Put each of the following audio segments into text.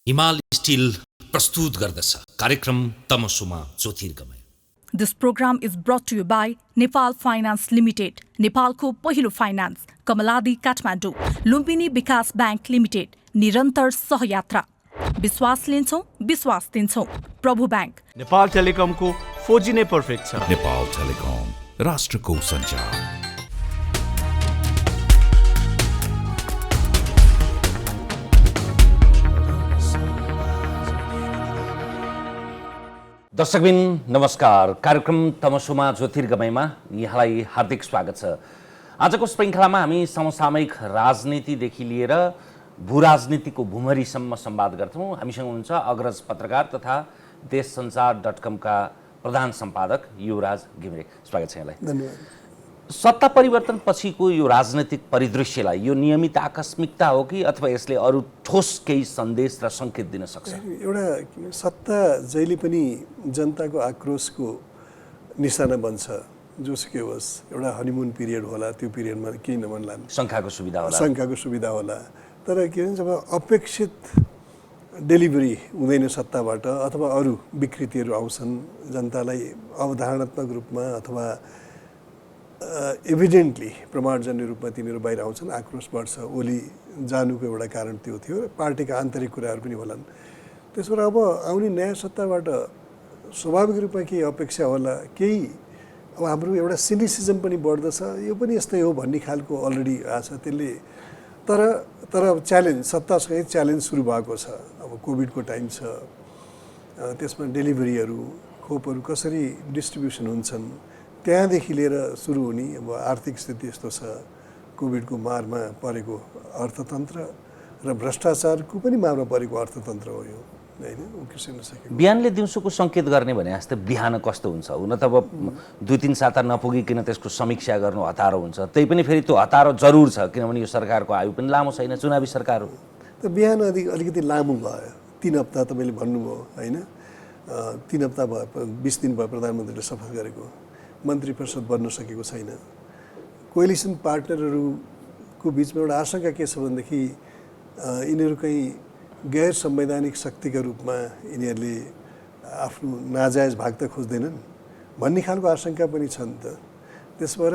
हिमाल स्टिल प्रस्तुत गर्दछ कार्यक्रम तमसुमा ज्योतिर्गमय। This program is brought to you by Nepal Finance Limited, नेपालको पहिलो फाइनान्स, कमलादी काठमाडौँ, लुम्बिनी विकास बैंक लिमिटेड, निरन्तर सहयात्रा। विश्वास लिन्छौँ, विश्वास दिन्छौँ। प्रभु बैंक। नेपाल टेलिकमको 4G नै पर्फेक्ट छ। नेपाल टेलिकम, राष्ट्रको सञ्चार। दर्शकबिन नमस्कार। कार्यक्रम तमसुमा ज्योतिर्गमयमा यहाँलाई हार्दिक स्वागत छ। आजको श्रृङ्खलामा हामी समसामयिक राजनीतिदेखि लिएर भूराजनीतिको भूमरीसम्म संवाद गर्छौँ। हामीसँग हुनुहुन्छ अग्रज पत्रकार तथा देशसञ्चार.com का प्रधान सम्पादक युवराज घिमिरे। स्वागत छ यहाँलाई। धन्यवाद। सत्ता परिवर्तन पछिको यो राजनीतिक परिदृश्यलाई यो नियमित आकस्मिकता हो कि अथवा यसले अरू ठोस केही सन्देश र सङ्केत दिन सक्छ? एउटा सत्ता जहिले पनि जनताको आक्रोशको निशाना बन्छ, जोसुकै होस्। एउटा हनीमुन पिरियड होला, त्यो पिरियडमा केही नमनला, शङ्काको सुविधा होला। तर के भन्छ, जब अपेक्षित डेलिभरी हुँदैन सत्ताबाट अथवा अरू विकृतिहरू आउँछन्, जनतालाई अवधारणात्मक रूपमा अथवा एभिडेन्टली प्रमाणजन्य रूपमा तिनीहरू बाहिर आउँछन्, आक्रोश बढ्छ। ओली जानुको एउटा कारण त्यो थियो। पार्टीका आन्तरिक कुराहरू पनि होलान्। त्यसबाट अब आउने नयाँ सत्ताबाट स्वाभाविक रूपमा केही अपेक्षा होला, केही अब हाम्रो एउटा सिनिसिजम पनि बढ्दछ, यो पनि यस्तै हो भन्ने खालको अलरेडी आछ। त्यसले तर च्यालेन्ज, सत्तासँगै च्यालेन्ज सुरु भएको छ। अब कोभिडको टाइम छ, त्यसमा डेलिभरीहरू, खोपहरू कसरी डिस्ट्रिब्युसन हुन्छन्, त्यहाँदेखि लिएर सुरु हुने अब आर्थिक स्थिति यस्तो छ। कोभिडको मारमा परेको अर्थतन्त्र र भ्रष्टाचारको पनि मारमा परेको अर्थतन्त्र हो यो, होइन? उकिसिन सकेको बिहानले दिउँसोको सङ्केत गर्ने भने जस्तै बिहान कस्तो हुन्छ? हुन त अब 2-3 साता नपुगिकन त्यसको समीक्षा गर्नु हतारो हुन्छ। त्यही पनि फेरि त्यो हतारो जरुर छ, किनभने यो सरकारको आयु पनि लामो छैन, चुनावी सरकार हो। त बिहान अलिकति लामो भयो। 3 हप्ता तपाईँले भन्नुभयो, होइन? 3 हप्ता भयो, 20 दिन भयो प्रधानमन्त्रीले शपथ गरेको। मन्त्री परिषद बन्न सकेको छैन। कोएलिसन पार्टनरहरूको बिचमा एउटा आशंका के छ भनेदेखि यिनीहरू कहीँ गैर संवैधानिक शक्तिका रूपमा यिनीहरूले आफ्नो नाजायज भाग त खोज्दैनन् भन्ने खालको आशंका पनि छ नि त। त्यसबाट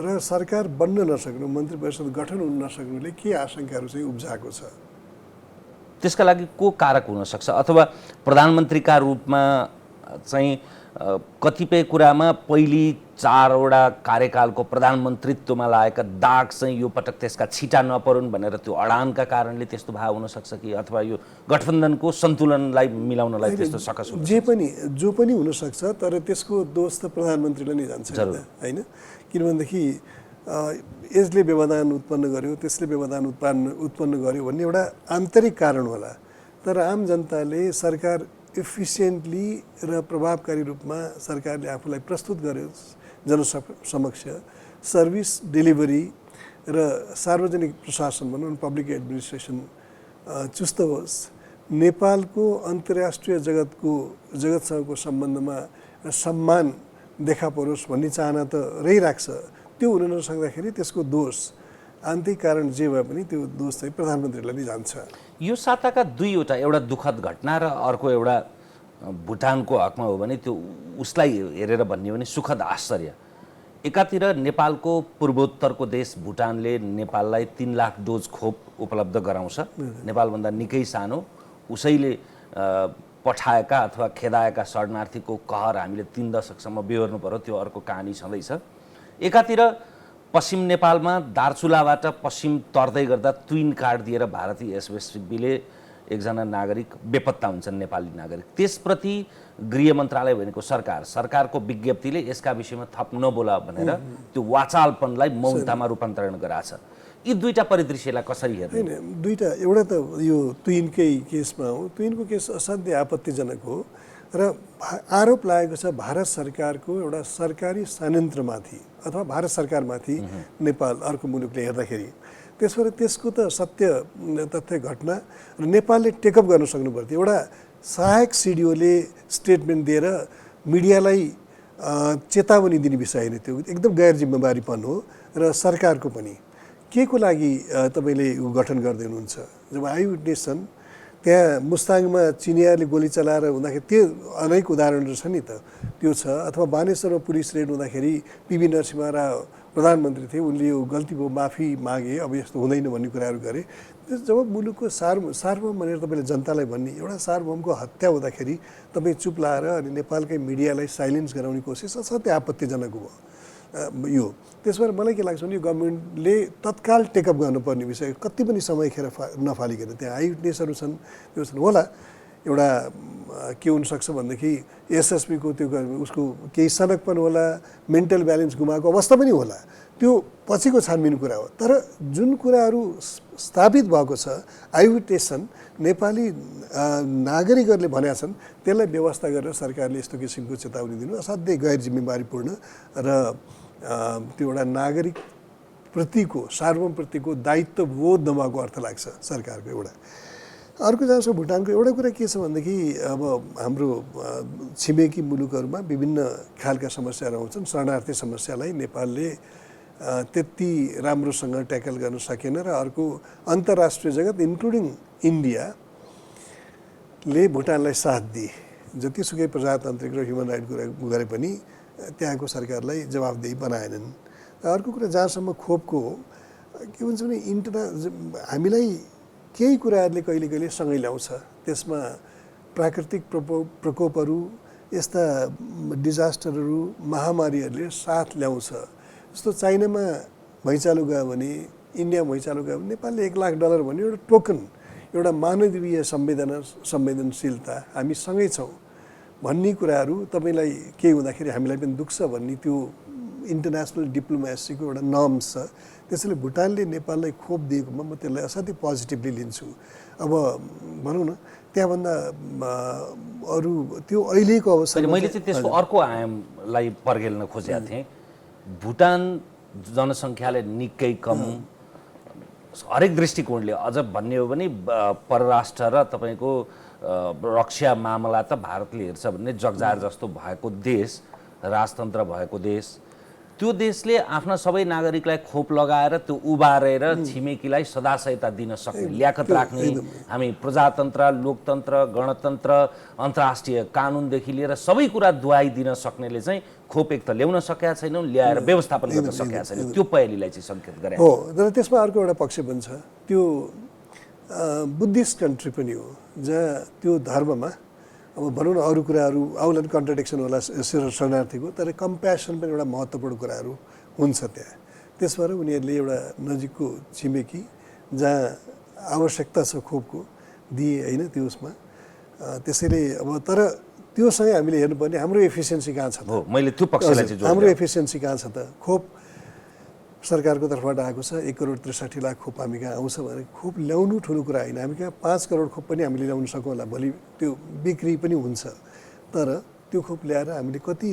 र सरकार बन्न नसक्नु, मन्त्री परिषद गठन हुन नसक्नुले के आशंकाहरू चाहिँ उब्जाएको छ? त्यसका लागि को कारक हुनसक्छ? अथवा प्रधानमन्त्रीका रूपमा चाहिँ कतिपय कुरामा पहिली 4 वटा कार्यकालको प्रधानमन्त्रीत्वमा लागेका दाग चाहिँ यो पटक त्यसका छिटा नपरुन् भनेर त्यो अडानका कारणले त्यस्तो भाव हुनसक्छ कि अथवा यो गठबन्धनको सन्तुलनलाई मिलाउनलाई त्यस्तो सकस हुन्छ? जो पनि हुनसक्छ, तर त्यसको दोष त प्रधानमन्त्रीलाई नै जान्छ, होइन? किनभनेदेखि यसले व्यवधान उत्पन्न गर्यो, त्यसले व्यवधान उत्पन्न गर्यो भन्ने एउटा आन्तरिक कारण होला। तर आम जनताले सरकार इफिसियन्टली र प्रभावकारी रूपमा सरकारले आफूलाई प्रस्तुत गर्यो जनसमक्ष, सर्भिस डेलिभरी र सार्वजनिक प्रशासन भनौँ, पब्लिक एडमिनिस्ट्रेसन चुस्त होस्, नेपालको अन्तर्राष्ट्रिय जगतसँगको सम्बन्धमा सम्मान देखा परोस् भन्ने चाहना त रहिरहेको छ। त्यो हुन नसक्दाखेरि त्यसको दोष आन्तरिक कारण जे भए पनि त्यो दोष चाहिँ प्रधानमन्त्रीलाई नै जान्छ। यो साताका 2 वटा, एउटा दुःखद घटना र अर्को एउटा भुटानको हकमा हो भने त्यो उसलाई हेरेर भन्ने हो भने सुखद आश्चर्य। एकातिर नेपालको पूर्वोत्तरको देश भुटानले नेपाललाई 3 लाख डोज खोप उपलब्ध गराउँछ। नेपालभन्दा निकै सानो, उसैले पठाएका अथवा खेदाएका शरणार्थीको कहर हामीले 3 दशकसम्म बेहोर्नु पर्यो, त्यो अर्को कहानी छँदैछ। एकातिर पश्चिम नेपालमा दार्चुलाबाट पश्चिम तर्दै गर्दा ट्विन कार्ड दिएर भारतीय एसएसबीले एकजना नागरिक बेपत्ता हुन्छन्, नेपाली नागरिक। त्यसप्रति गृह मन्त्रालय भनेको सरकारको विज्ञप्तिले यसका विषयमा थप नबोला भनेर त्यो वाचालपनलाई मौनतामा रूपान्तरण गराछ। यी 2टा परिदृश्यलाई कसरी हेर्ने? होइन, 2टा, एउटा त यो ट्विनकै केसमा हो। ट्विनको केस असाध्यै आपत्तिजनक हो र आरोप लागेको छ भारत सरकारको एउटा सरकारी संयन्त्रमाथि अथवा भारत सरकारमाथि नेपाल अर्को मुलुकले हेर्दाखेरि। त्यसबाट त्यसको त तथ्य घटना र नेपालले टेकअप गर्न सक्नु पर्थ्यो। एउटा सहायक सिडिओले स्टेटमेन्ट दिएर मिडियालाई चेतावनी दिने विषय होइन, त्यो एकदम गैर जिम्मेवारीपन हो। र सरकारको पनि के को लागि तपाईँले गठन गर्दै हुनुहुन्छ? जब आई विटनेस छन् त्यहाँ मुस्ताङमा चिनियाहरूले गोली चलाएर हुँदाखेरि त्यो अनेक उदाहरणहरू छ नि त, त्यो छ। अथवा बानेश्वरमा पुलिस रेड हुँदाखेरि पिबी नरसिम्हा राव प्रधानमन्त्री थिए, उनले यो गल्ती भयो माफी मागे, अब यस्तो हुँदैन भन्ने कुराहरू गरे। जब मुलुकको सार्वभौम भनेर तपाईँले जनतालाई भन्ने, एउटा सार्वभौमको हत्या हुँदाखेरि तपाईँ चुप लाएर अनि नेपालकै मिडियालाई साइलेन्स गराउने कोसिस असाध्यै आपत्तिजनक भयो यो। त्यसो भएर मलाई के लाग्छ भने यो गभर्मेन्टले तत्काल टेकअप गर्नुपर्ने विषय, कति पनि समय खेर नफालिकन त्यहाँ आई विटनेसहरू छन्, त्यो छन् होला। एउटा के हुनसक्छ भनेदेखि एसएसपीको त्यो उसको केही सनकपन होला, मेन्टल ब्यालेन्स गुमाएको अवस्था पनि होला, त्यो पछिको छानबिन कुरा हो। तर जुन कुराहरू स्थापित भएको छ, आई विटनेस छन्, नेपाली नागरिकहरूले भनेका छन्, त्यसलाई व्यवस्था गरेर सरकारले यस्तो किसिमको चेतावनी दिनु असाध्यै गैर जिम्मेवारीपूर्ण र त्यो एउटा नागरिक प्रतिको सार्वभौमप्रतिको दायित्व बोध नभएको अर्थ लाग्छ सरकारको। एउटा अर्को जहाँ छ भुटानको एउटा कुरा के छ भनेदेखि अब हाम्रो छिमेकी मुलुकहरूमा विभिन्न खालका समस्याहरू आउँछन्। शरणार्थी समस्यालाई नेपालले त्यति राम्रोसँग ट्याकल गर्न सकेन र अर्को अन्तर्राष्ट्रिय जगत इन्क्लुडिङ इन्डियाले भुटानलाई साथ दिए, जतिसुकै प्रजातान्त्रिक र ह्युमन राइट कुरा गरे पनि त्यहाँको सरकारलाई जवाबदेही बनाएनन्। अर्को कुरा जहाँसम्म खोपको हो, के भन्छ भने हामीलाई केही कुराहरूले कहिले कहिले सँगै ल्याउँछ, त्यसमा प्राकृतिक प्रकोपहरू, यस्ता डिजास्टरहरू, महामारीहरूले साथ ल्याउँछ। जस्तो चाइनामा भैँचालो गयो भने, इन्डिया भैँचालो गयो भने नेपालले $1 लाख भन्ने एउटा टोकन, एउटा मानवीय संवेदनशीलता, हामी सँगै छौँ भन्ने कुराहरू तपाईँलाई केही हुँदाखेरि हामीलाई पनि दुख्छ भन्ने त्यो इन्टरनेसनल डिप्लोमेसीको एउटा नर्म्स छ। त्यसैले भुटानले नेपाललाई खोप दिएकोमा म त्यसलाई असाध्यै पोजिटिभली लिन्छु। अब भनौँ न त्यहाँभन्दा अरू त्यो अहिलेको अवस्था मैले चाहिँ त्यसको अर्को आयामलाई पर्गेल्न खोजेको थिएँ। भुटान जनसङ्ख्याले निकै कम, हरेक दृष्टिकोणले, अझ भन्ने हो भने परराष्ट्र र तपाईँको रक्षा मामला त भारतले हेर्छ भने जगजार जस्तो भएको देश, राजतन्त्र भएको देश, त्यो देशले आफ्ना सबै नागरिकलाई खोप लगाएर त्यो उबारेर छिमेकीलाई सदासहायता दिन सक्ने ल्याकत राख्ने, हामी प्रजातन्त्र, लोकतन्त्र, गणतन्त्र, अन्तर्राष्ट्रिय कानुनदेखि लिएर सबै कुरा दुहाई दिन सक्नेले चाहिँ खोप एक त ल्याउन सकेका छैनौँ, ल्याएर व्यवस्थापन गर्न सकेका छैनौँ, त्यो पहेलीलाई चाहिँ सङ्केत गरे हो। तर त्यसमा अर्को एउटा पक्ष पनि छ, त्यो बुद्धिस्ट कन्ट्री पनि हो, जहाँ त्यो धर्ममा अब भनौँ न अरू कुराहरू आउला कन्ट्राडिक्सन होला शरणार्थीको, तर कम्प्यासन पनि एउटा महत्त्वपूर्ण कुराहरू हुन्छ त्यहाँ। त्यसबाट उनीहरूले एउटा नजिकको छिमेकी जहाँ आवश्यकता छ खोपको दिए होइन त्यो उसमा। त्यसैले अब तर त्योसँगै हामीले हेर्नुपर्ने हाम्रो एफिसियन्सी कहाँ छ त, मैले त्यो पक्षलाई चाहिँ हाम्रो एफिसियन्सी कहाँ छ त। खोप सरकारको तर्फबाट आएको छ 1,63,00,000 खोप हामी कहाँ आउँछ भने खोप ल्याउनु ठुलो कुरा होइन, हामी कहाँ 5 करोड खोप पनि हामीले ल्याउन सकौँला, भोलि त्यो बिक्री पनि हुन्छ। तर त्यो खोप ल्याएर हामीले कति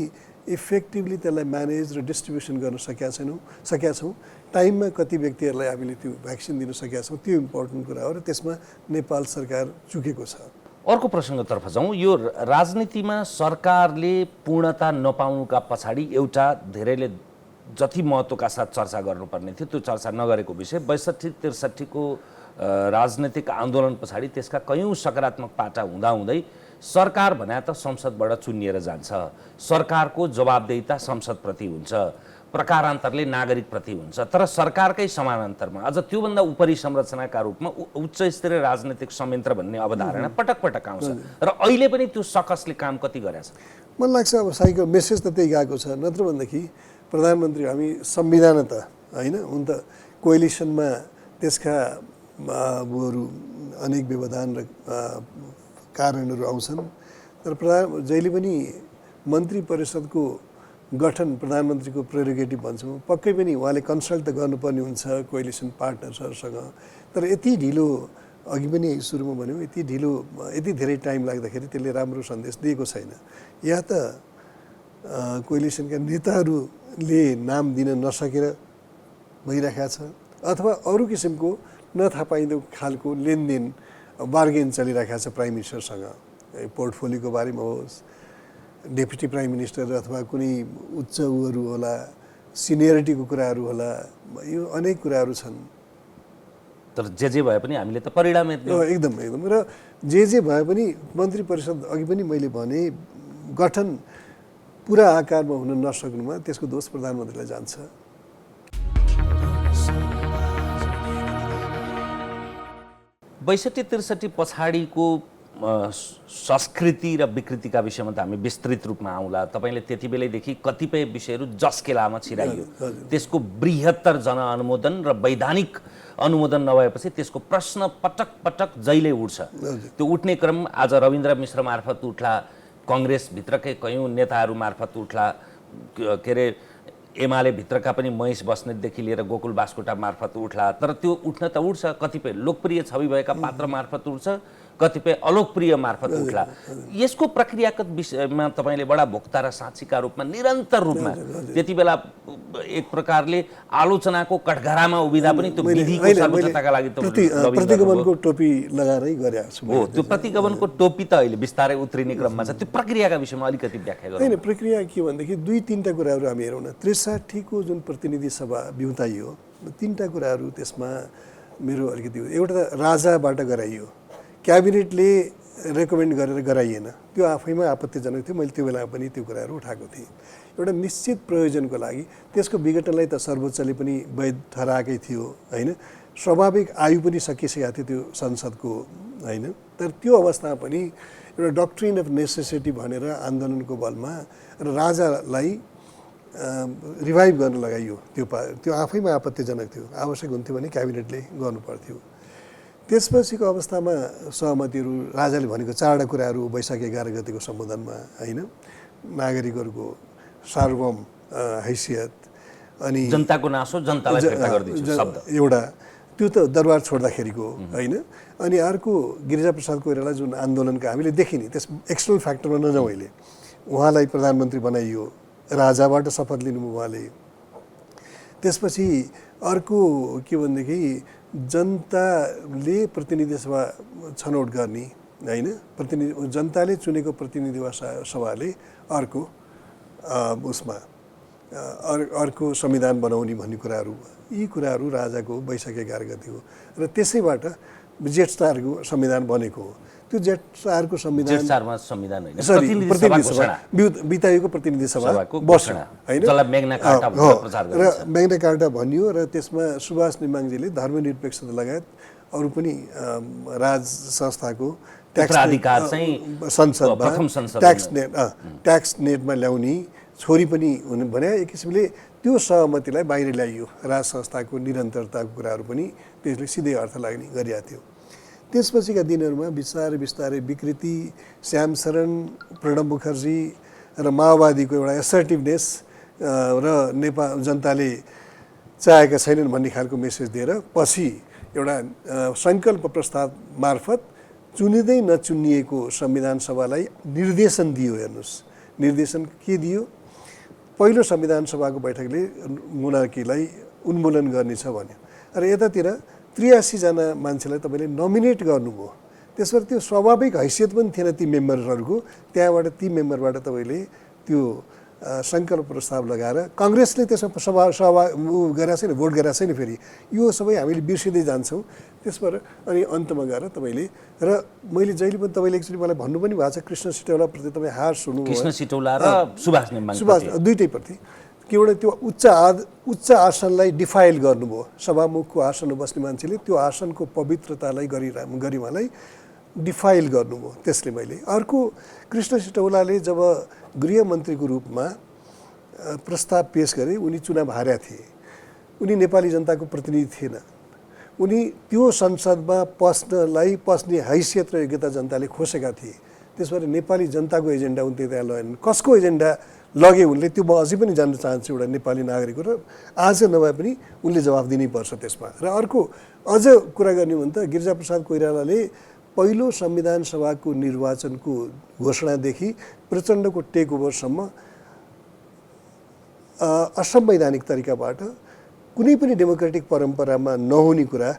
इफेक्टिभली त्यसलाई म्यानेज र डिस्ट्रिब्युसन गर्न सकेका छौँ, टाइममा कति व्यक्तिहरूलाई हामीले त्यो भ्याक्सिन दिन सकेका छौँ, त्यो इम्पोर्टेन्ट कुरा हो र त्यसमा नेपाल सरकार चुकेको छ। अर्को प्रसङ्गतर्फ जाउँ। यो राजनीतिमा सरकारले पूर्णता नपाउनुका पछाडि एउटा धेरैले जति महत्त्वका साथ चर्चा गर्नुपर्ने थियो त्यो चर्चा नगरेको विषय 62-63 राजनीतिक आन्दोलन पछाडि त्यसका कयौँ सकारात्मक पाटा हुँदाहुँदै सरकार भने त संसदबाट चुनिएर जान्छ, सरकारको जवाबदेहिता संसदप्रति हुन्छ, प्रकारान्तरले नागरिकप्रति हुन्छ। तर सरकारकै समानान्तरमा अझ त्योभन्दा उपरि संरचनाका रूपमा उच्च स्तरीय राजनीतिक संयन्त्र भन्ने अवधारणा पटक पटक आउँछ र अहिले पनि त्यो सकसले काम कति गरेछ? मलाई लाग्छ अब साइको मेसेज त त्यही गएको छ। नत्र भनेदेखि प्रधानमन्त्री हामी संविधान त होइन, हुन त कोएलिसनमा त्यसका अनेक व्यवधान र कारणहरू आउँछन्, तर जहिले पनि मन्त्री परिषदको गठन प्रधानमन्त्रीको प्रेरोगेटिभ भन्छौँ, पक्कै पनि उहाँले कन्सल्ट त गर्नुपर्ने हुन्छ कोएलिसन पार्टनर्सहरूसँग। तर यति ढिलो, अघि पनि सुरुमा भन्यौँ, यति धेरै टाइम लाग्दाखेरि त्यसले राम्रो सन्देश दिएको छैन। या त कोएलिसनका नेताहरूले नाम दिन नसकेर भइरहेको छ, अथवा अरू किसिमको नथाहा पाइँदो खालको लेनदेन बार्गेन चलिरहेको छ प्राइम मिनिस्टरसँग, पोर्टफोलियोको बारेमा होस्, डेपुटी प्राइम मिनिस्टर अथवा कुनै उच्च उहरू होला, सिनियरिटीको कुराहरू होला, यो अनेक कुराहरू छन्। तर जे भए पनि हामीले त परिणाम एकदम र जे भए पनि मन्त्री परिषद अघि पनि मैले भने गठन पुरा आकारमा हुन नसक्नुमा त्यसको दोष प्रधानमन्त्रीलाई जान्छ। बैसठी 63 पछाडिको संस्कृति र विकृतिका विषयमा त हामी विस्तृत रूपमा आउँला। तपाईँले त्यति बेलैदेखि कतिपय विषयहरू जस्केलामा छिराइयो, त्यसको बृहत्तर जनअनुमोदन र वैधानिक अनुमोदन नभएपछि त्यसको प्रश्न पटक पटक जहिले उठ्छ। त्यो उठ्ने क्रम आज रविन्द्र मिश्र मार्फत उठ्ला, कङ्ग्रेसभित्रकै कयौँ नेताहरू मार्फत उठ्ला, के अरे एमाले भित्रका पनि महेश बस्नेतदेखि लिएर गोकुल बास्कोटा मार्फत उठ्ला। तर त्यो उठ्न त उठ्छ, कतिपय लोकप्रिय छवि भएका पात्र मार्फत उठ्छ, कतिपय अलोकप्रिय मार्फत उठ्ला। यसको प्रक्रियागत विषयमा तपाईँले बडा भोक्ता र साक्षीका रूपमा निरन्तर रूपमा त्यति बेला एक प्रकारले आलोचनाको कठघरामा उभिँदा पनि त्यो विधिको सर्वोच्चताका लागि प्रतिगमनको टोपी लगाएरै गरेको छु। हो, त्यो प्रतिगमनको टोपी त अहिले बिस्तारै उत्रिने क्रममा छ। त्यो प्रक्रियाका विषयमा अलिकति व्याख्या गर्नु। होइन, प्रक्रिया के भनेदेखि 2-3टा कुराहरू हामी हेरौँ न। 63 को जुन प्रतिनिधि सभा बिउताइयो, 3टा कुराहरू त्यसमा मेरो अलिकति, एउटा त राजाबाट गराइयो, क्याबिनेटले रेकमेन्ड गरेर गराइएन, त्यो आफैमा आपत्तिजनक थियो। मैले त्यो बेलामा पनि त्यो कुराहरू उठाएको थिएँ। एउटा निश्चित प्रयोजनको लागि त्यसको विघटनलाई त सर्वोच्चले पनि वैध ठहराएकै थियो, होइन। स्वाभाविक आयु पनि सकिसकेको थियो त्यो संसदको, होइन। तर त्यो अवस्थामा पनि एउटा डक्ट्रिन अफ नेसेसिटी भनेर आन्दोलनको बलमा र राजालाई रिभाइभ गर्न लगाइयो। त्यो आफैमा आपत्तिजनक थियो। आवश्यक हुन्थ्यो भने क्याबिनेटले गर्नु पर्थ्यो। त्यसपछिको अवस्थामा सहमतिहरू, राजाले भनेको 4वटा कुराहरू वैशाख 11 गतिको सम्बोधनमा, होइन। नागरिकहरूको सार्वभौम हैसियत, अनि जनताको नासो जनतालाई फिर्ता गरिदिन्छु शब्द एउटा, त्यो त दरबार छोड्दाखेरिको, होइन। अनि अर्को गिरिजाप्रसाद कोइराला जुन आन्दोलनका हामीले देखिने, त्यस एक्सटर्नल फ्याक्टरमा नजाउँ अहिले, उहाँलाई प्रधानमन्त्री बनाइयो, राजाबाट शपथ लिनुभयो उहाँले। त्यसपछि अर्को के भनेदेखि जनताले प्रतिनिधि सभा छनौट गर्ने, होइन। जनताले चुनेको प्रतिनिधि सभाले अर्को उसमा अर्को संविधान बनाउने भन्ने कुराहरू, यी कुराहरू राजाको वैशाख 11 गति हो। र त्यसैबाट जेठ 4को संविधान बनेको हो। त्यो जेठ 4को संविधान प्रतिनिधि सभा बिताएको प्रतिनिधि सभाको घोषणा, होइन। र मेग्ना कार्टा भनियो, र त्यसमा सुभाष नेमाङजीले धर्मनिरपेक्षता लगायत अरू पनि राज संस्थाको ट्याक्स नेटमा ल्याउने छोरी पनि हुने भने एक किसिमले त्यो सहमतिलाई बाहिर ल्याइयो। राज संस्थाको निरन्तरताको कुराहरू पनि त्यसले सिधै अर्थ लाग्ने गरिएको थियो। त्यसपछिका दिनहरूमा बिस्तारै बिस्तारै विकृति, श्याम शरण, प्रणब मुखर्जी र माओवादीको एउटा एसर्टिभनेस र नेपाल जनताले चाहेका छैनन् भन्ने खालको मेसेज दिएर पछि एउटा सङ्कल्प प्रस्ताव मार्फत चुनिँदै नचुनिएको संविधान सभालाई निर्देशन दियो। हेर्नुहोस्, निर्देशन के दियो? पहिलो संविधान सभाको बैठकले मोनार्कीलाई उन्मूलन गर्नेछ भन्यो, र यतातिर 83 जना मान्छेलाई तपाईँले नोमिनेट गर्नुभयो। त्यसबाट त्यो स्वाभाविक हैसियत पनि थिएन ती मेम्बरहरूको। त्यहाँबाट ती मेम्बरबाट तपाईँले त्यो सङ्कल्प प्रस्ताव लगाएर कङ्ग्रेसले त्यसमा गरेको छैन, भोट गरेको छैन। फेरि यो सबै हामीले बिर्सिँदै जान्छौँ। त्यसबाट अनि अन्तमा गएर तपाईँले, र मैले जहिले पनि तपाईँले एकचोटि मलाई भन्नु पनि भएको छ, कृष्ण सिटौलाप्रति तपाईँ हार सुन्नु, कृष्ण सिटौला र सुभाष दुईटैप्रति कि एउटा त्यो उच्च आसनलाई डिफाइल गर्नुभयो। सभामुखको आसनमा बस्ने मान्छेले त्यो आसनको पवित्रतालाई गरिमालाई डिफाइल गर्नुभयो। त्यसले मैले अर्को, कृष्ण सिटौलाले जब गृहमन्त्रीको रूपमा प्रस्ताव पेश गरे, उनी चुनाव हारेका थिए, उनी नेपाली जनताको प्रतिनिधि थिएन। उनी त्यो संसदमा पस्ने हैसियत र योग्यता जनताले खोसेका थिए। त्यसबाट नेपाली जनताको एजेन्डा उनले त्यहाँ लगेन। कसको एजेन्डा लगे उनले, त्यो म अझै पनि जान्न चाहन्छु एउटा नेपाली नागरिक हो, र आज नभए पनि उनले जवाफ दिनै पर्छ त्यसमा। र अर्को अझ कुरा गर्ने हो भने त गिरिजाप्रसाद कोइरालाले पहिलो संविधान सभाको निर्वाचनको घोषणादेखि प्रचण्डको टेक ओभरसम्म असंवैधानिक तरिकाबाट कुनै पनि डेमोक्रेटिक परम्परामा नहुने कुरा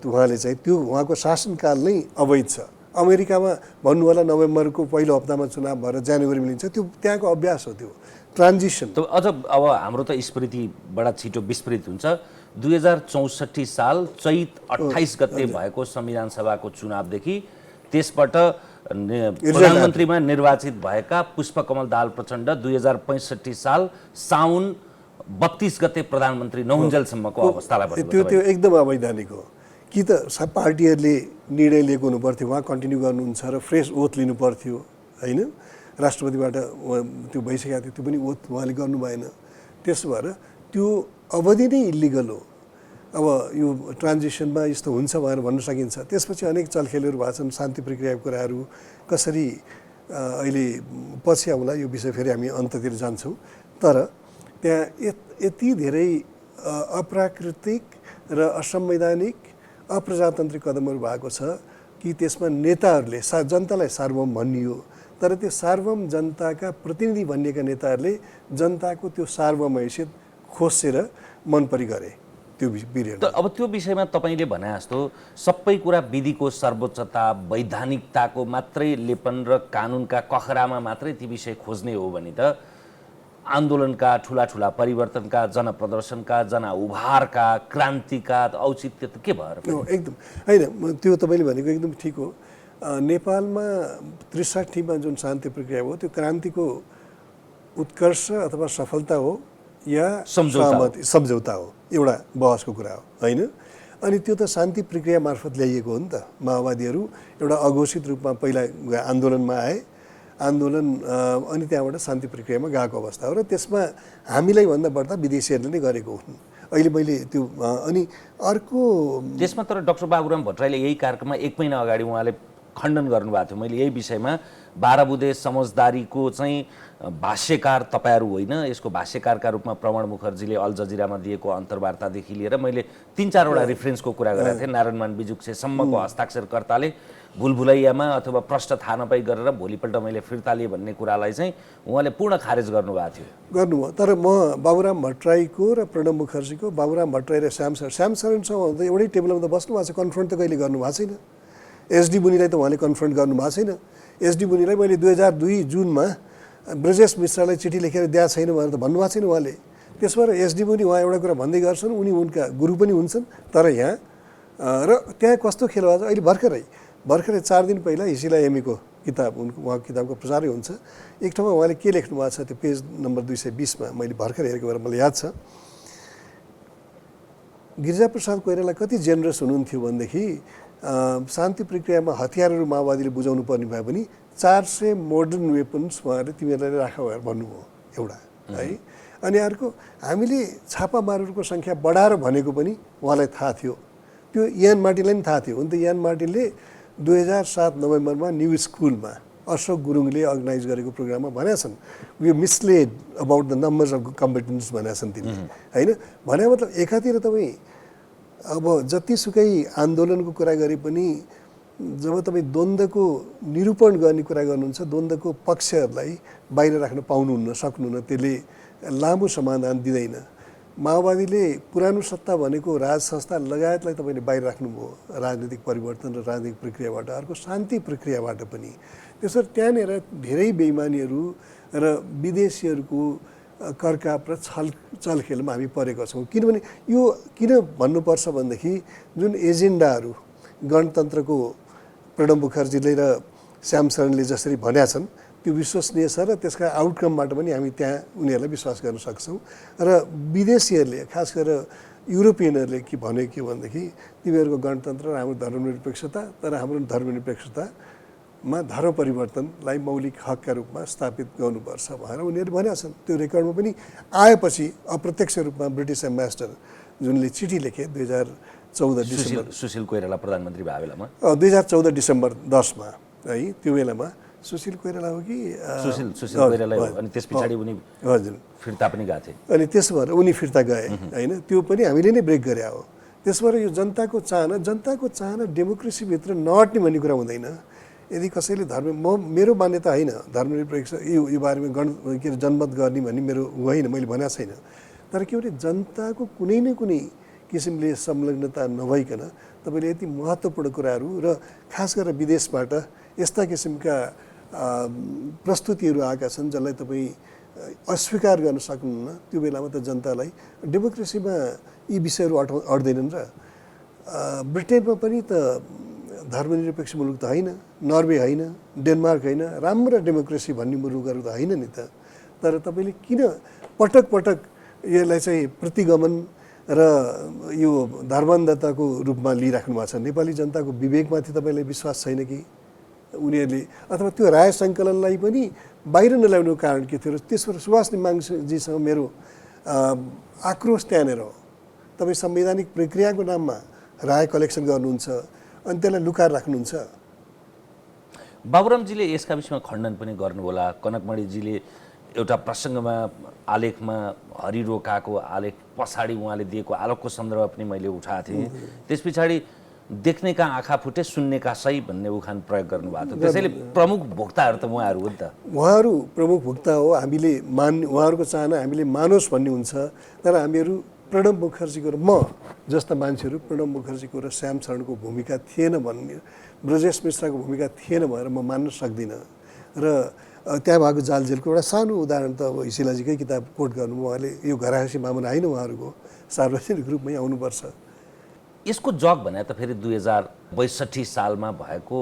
उहाँले चाहिँ त्यो उहाँको शासनकाल नै अवैध छ। अमेरिकामा भन्नु होला नोभेम्बरको पहिलो हप्तामा चुनाव भएर जनवरीमा लिन्छ, त्यो त्यहाँको अभ्यास हो, त्यो ट्रान्जिसन। अझ अब हाम्रो त स्मृति बडा छिटो विस्मृत हुन्छ। 2064 साल चैत 28 गते भएको संविधान सभाको चुनावदेखि त्यसबाट प्रधानमन्त्रीमा निर्वाचित भएका पुष्पकमल दाहाल प्रचण्ड 2065 साल साउन 32 गते प्रधानमन्त्री नहुन्जेलसम्मको अवस्थालाई भन्नुभयो। त्यो एकदम अवैधानिक हो। कि त पार्टीहरूले निर्णय लिएको हुनु पर्थ्यो, उहाँ कन्टिन्यू गर्नुहुन्छ र फ्रेस ओथ लिनु पर्थ्यो होइन। राष्ट्रपतिबाट त्यो भइसकेको थियो, त्यो पनि ओथ उहाँले गर्नु भएन। त्यसो भएर त्यो अवधि नै इलिगल हो। अब यो ट्रान्जिसनमा यस्तो हुन्छ भनेर भन्न सकिन्छ। त्यसपछि अनेक चलखेलहरू भएको छन्, शान्ति प्रक्रियाको कुराहरू कसरी अहिले पछि आउँला यो विषय, फेरि हामी अन्ततिर जान्छौँ। तर त्यहाँ यति धेरै अप्राकृतिक र असंवैधानिक अप्रजातान्त्रिक कदमहरू भएको छ कि त्यसमा नेताहरूले जनतालाई सार्वभौम भनियो, तर त्यो सार्वभौम जनताका प्रतिनिधि भनिएका नेताहरूले जनताको त्यो सार्वभौम हैसियत खोसेर मनपरी गरे त्यो पिरियड। अब त्यो विषयमा तपाईँले भने जस्तो सबै कुरा विधिको सर्वोच्चता वैधानिकताको मात्रै लेपन र कानुनका कखरामा मात्रै ती विषय खोज्ने हो भने त आन्दोलनका ठुला ठुला परिवर्तनका, जनप्रदर्शनका, जनउभारका, क्रान्तिका औचित्य त के भएर? एकदम होइन, त्यो तपाईँले भनेको एकदम ठिक हो। नेपालमा 63 जुन शान्ति प्रक्रिया हो त्यो क्रान्तिको उत्कर्ष अथवा सफलता हो या सम्झौता हो, एउटा बहसको कुरा हो होइन। अनि त्यो त शान्ति प्रक्रिया मार्फत ल्याइएको हो नि त। माओवादीहरू एउटा अघोषित रूपमा पहिला आन्दोलनमा आए, आन्दोलन अनि त्यहाँबाट शान्ति प्रक्रियामा गएको अवस्था हो र त्यसमा हामीलाई भन्दा बढ्दा विदेशीहरूले नै गरेको हुन्। अहिले मैले त्यो अनि अर्को त्यसमा तर डाक्टर बाबुराम भट्टराईले यही कार्यक्रममा 1 महिना अगाडि उहाँले खण्डन गर्नुभएको थियो। मैले यही विषयमा 12 बुँदे समझदारीको चाहिँ भाष्यकार तपाईँहरू होइन, यसको भाष्यकारका रूपमा प्रमण मुखर्जीले अल जजिरामा दिएको अन्तर्वार्तादेखि लिएर मैले 3-4 वटा रिफरेन्सको कुरा गरेको थिएँ। नारायणमान बिजुक्सेसम्मको हस्ताक्षरकर्ताले भुलभुलैयामा अथवा प्रश्न थाहा नपाई गरेर भोलिपल्ट मैले फिर्ता लिएँ भन्ने कुरालाई चाहिँ उहाँले पूर्ण खारेज गर्नुभएको थियो। गर्नुभयो। तर म बाबुराम भट्टराईको र प्रणब मुखर्जीको, बाबुराम भट्टराई र श्याम शरणसँग त एउटै टेबलमा त बस्नु भएको छ, कन्फ्रन्ट त कहिले गर्नुभएको छैन। एसडी बुनीलाई त उहाँले कन्फ्रन्ट गर्नुभएको छैन। एसडी बुनीलाई मैले 2002 जुनमा ब्रजेश मिश्रालाई चिठी लेखेर दिएको छैन भनेर त भन्नुभएको छैन उहाँले। त्यस भएर एसडी बुनी उहाँ एउटा कुरा भन्दै गर्छन्, उनी उनका गुरु पनि हुन्छन्। तर यहाँ र त्यहाँ कस्तो खेल भएको छ, अहिले भर्खरै 4 दिन पहिला हिसिला एमीको किताब, उहाँको किताबको प्रचारै हुन्छ। एक ठाउँमा उहाँले के लेख्नु भएको छ, त्यो पेज नम्बर 220 मा मैले भर्खर हेरेको भएर मलाई याद छ। गिरिजाप्रसाद कोइराला कति जेनरस हुनुहुन्थ्यो भनेदेखि शान्ति प्रक्रियामा हतियारहरू माओवादीले बुझाउनु पर्ने भए पनि 400 मोडर्न वेपन्स उहाँहरूले तिमीहरूलाई राख भनेर भन्नुभयो एउटा है। अनि अर्को, हामीले छापामारहरूको सङ्ख्या बढाएर भनेको पनि उहाँलाई थाहा थियो। त्यो यान मार्टिनलाई पनि थाहा थियो। हुन त यान मार्टिनले 2007 नोभेम्बरमा न्यू स्कुलमा अशोक गुरुङले अर्गनाइज गरेको प्रोग्राममा भनेका छन्, we misled about the numbers of combatants भनेका छन् तिनले होइन। भने मतलब एकातिर तपाईँ अब जतिसुकै आन्दोलनको कुरा गरे पनि जब तपाईँ द्वन्द्वको निरूपण गर्ने कुरा गर्नुहुन्छ, द्वन्द्वको पक्षहरूलाई बाहिर राख्न पाउनुहुन्न, सक्नुहुन्न, त्यसले लामो समाधान दिँदैन। माओवादीले पुरानो सत्ता भनेको राज संस्था लगायतलाई तपाईँले बाहिर राख्नुभयो राजनीतिक परिवर्तन र राजनीतिक प्रक्रियाबाट, अर्को शान्ति प्रक्रियाबाट पनि। त्यसरी त्यहाँनिर धेरै बेइमानीहरू र विदेशीहरूको करकाप र चलखेलमा हामी परेका छौँ। किनभने यो किन भन्नुपर्छ भनेदेखि जुन एजेन्डाहरू गणतन्त्रको प्रणब मुखर्जीले र श्याम शरणले जसरी भनेका छन् त्यो विश्वसनीय छ र त्यसका आउटकमबाट पनि हामी त्यहाँ उनीहरूलाई विश्वास गर्न सक्छौँ। र विदेशीहरूले खास गरेर युरोपियनहरूले के भन्यो के भनेदेखि तिमीहरूको गणतन्त्र र हाम्रो धर्मनिरपेक्षता, तर हाम्रो धर्मनिरपेक्षतामा धर्म परिवर्तनलाई मौलिक हकका रूपमा स्थापित गर्नुपर्छ भनेर उनीहरूले भनेका छन्। त्यो रेकर्डमा पनि आएपछि अप्रत्यक्ष रूपमा ब्रिटिस एम्बेसडर जुनले चिठी लेखे 2014 डिसेम्बर, सुशील कोइराला प्रधानमन्त्री भए बेलामा 2014 डिसेम्बर 10 मा है, त्यो बेलामा सुशील कोइराला हो कि सुशील कोइराला हो। अनि त्यस पछाडि उनी हजुर फिर्ता पनि गए थिए। अनि त्यसो भएर उनी फिर्ता गए होइन, त्यो पनि हामीले नै ब्रेक गरे हो। त्यसो भएर यो जनताको चाहना डेमोक्रेसीभित्र नअट्ने भन्ने कुरा हुँदैन। यदि कसैले मेरो मान्यता होइन धर्मनिरपेक्ष यो बारेमा के अरे जनमत गर्ने भन्ने मेरो होइन, मैले भनेको छैन। तर के भने जनताको कुनै न कुनै किसिमले संलग्नता नभइकन तपाईँले यति महत्त्वपूर्ण कुराहरू र खास गरेर विदेशबाट यस्ता किसिमका प्रस्तुतिहरू आएका छन् जसलाई तपाईँ अस्वीकार गर्न सक्नुहुन्न, त्यो बेलामा त जनतालाई डेमोक्रेसीमा यी विषयहरू अट्दैनन्। र ब्रिटेनमा पनि त धर्मनिरपेक्ष मुलुक त होइन, नर्वे होइन, डेनमार्क होइन, राम्रो डेमोक्रेसी भन्ने मुलुकहरू त होइन नि त। तर तपाईँले किन पटक पटक यसलाई चाहिँ प्रतिगमन र यो धर्मान्धताको रूपमा लिइराख्नु भएको छ? नेपाली जनताको विवेकमाथि तपाईँलाई विश्वास छैन कि? उनीहरूले अथवा त्यो राय सङ्कलनलाई पनि बाहिर नल्याउनुको कारण के थियो र त्यसबाट सुभाष नेमाङजीसँग मेरो आक्रोश त्यहाँनिर हो। तपाईँ संवैधानिक प्रक्रियाको नाममा राय कलेक्सन गर्नुहुन्छ अनि त्यसलाई लुकाएर राख्नुहुन्छ। बाबुरामजीले यसका विषयमा खण्डन पनि गर्नु होला। कनकमणिजीले एउटा प्रसङ्गमा आलेखमा हरिरोकाको आलेख पछाडि उहाँले दिएको आलोकको सन्दर्भ पनि मैले उठाएको थिएँ। त्यस पछाडि देख्ने का आँखा फुटे सुन्ने का सही भन्ने उखान प्रयोग गर्नुभएको थियो। त्यसैले प्रमुख भोक्ताहरू त उहाँहरू हो नि त। उहाँहरू प्रमुख भोक्ता हो। हामीले उहाँहरूको चाहना हामीले मानोस् भन्ने हुन्छ। तर हामीहरू प्रणब मुखर्जीको र म जस्ता मान्छेहरू प्रणब मुखर्जीको र श्याम शरणको भूमिका थिएन भन्ने, ब्रजेश मिश्राको भूमिका थिएन भनेर म मान्न सक्दिनँ। र त्यहाँ भएको जालजेलको एउटा सानो उदाहरण त अब हिसिलाजीकै किताब कोट गर्नु, उहाँले यो घरायसी मामला होइन, उहाँहरूको सार्वजनिक रूपमै आउनुपर्छ। यसको जग भने त फेरि 2062 सालमा भएको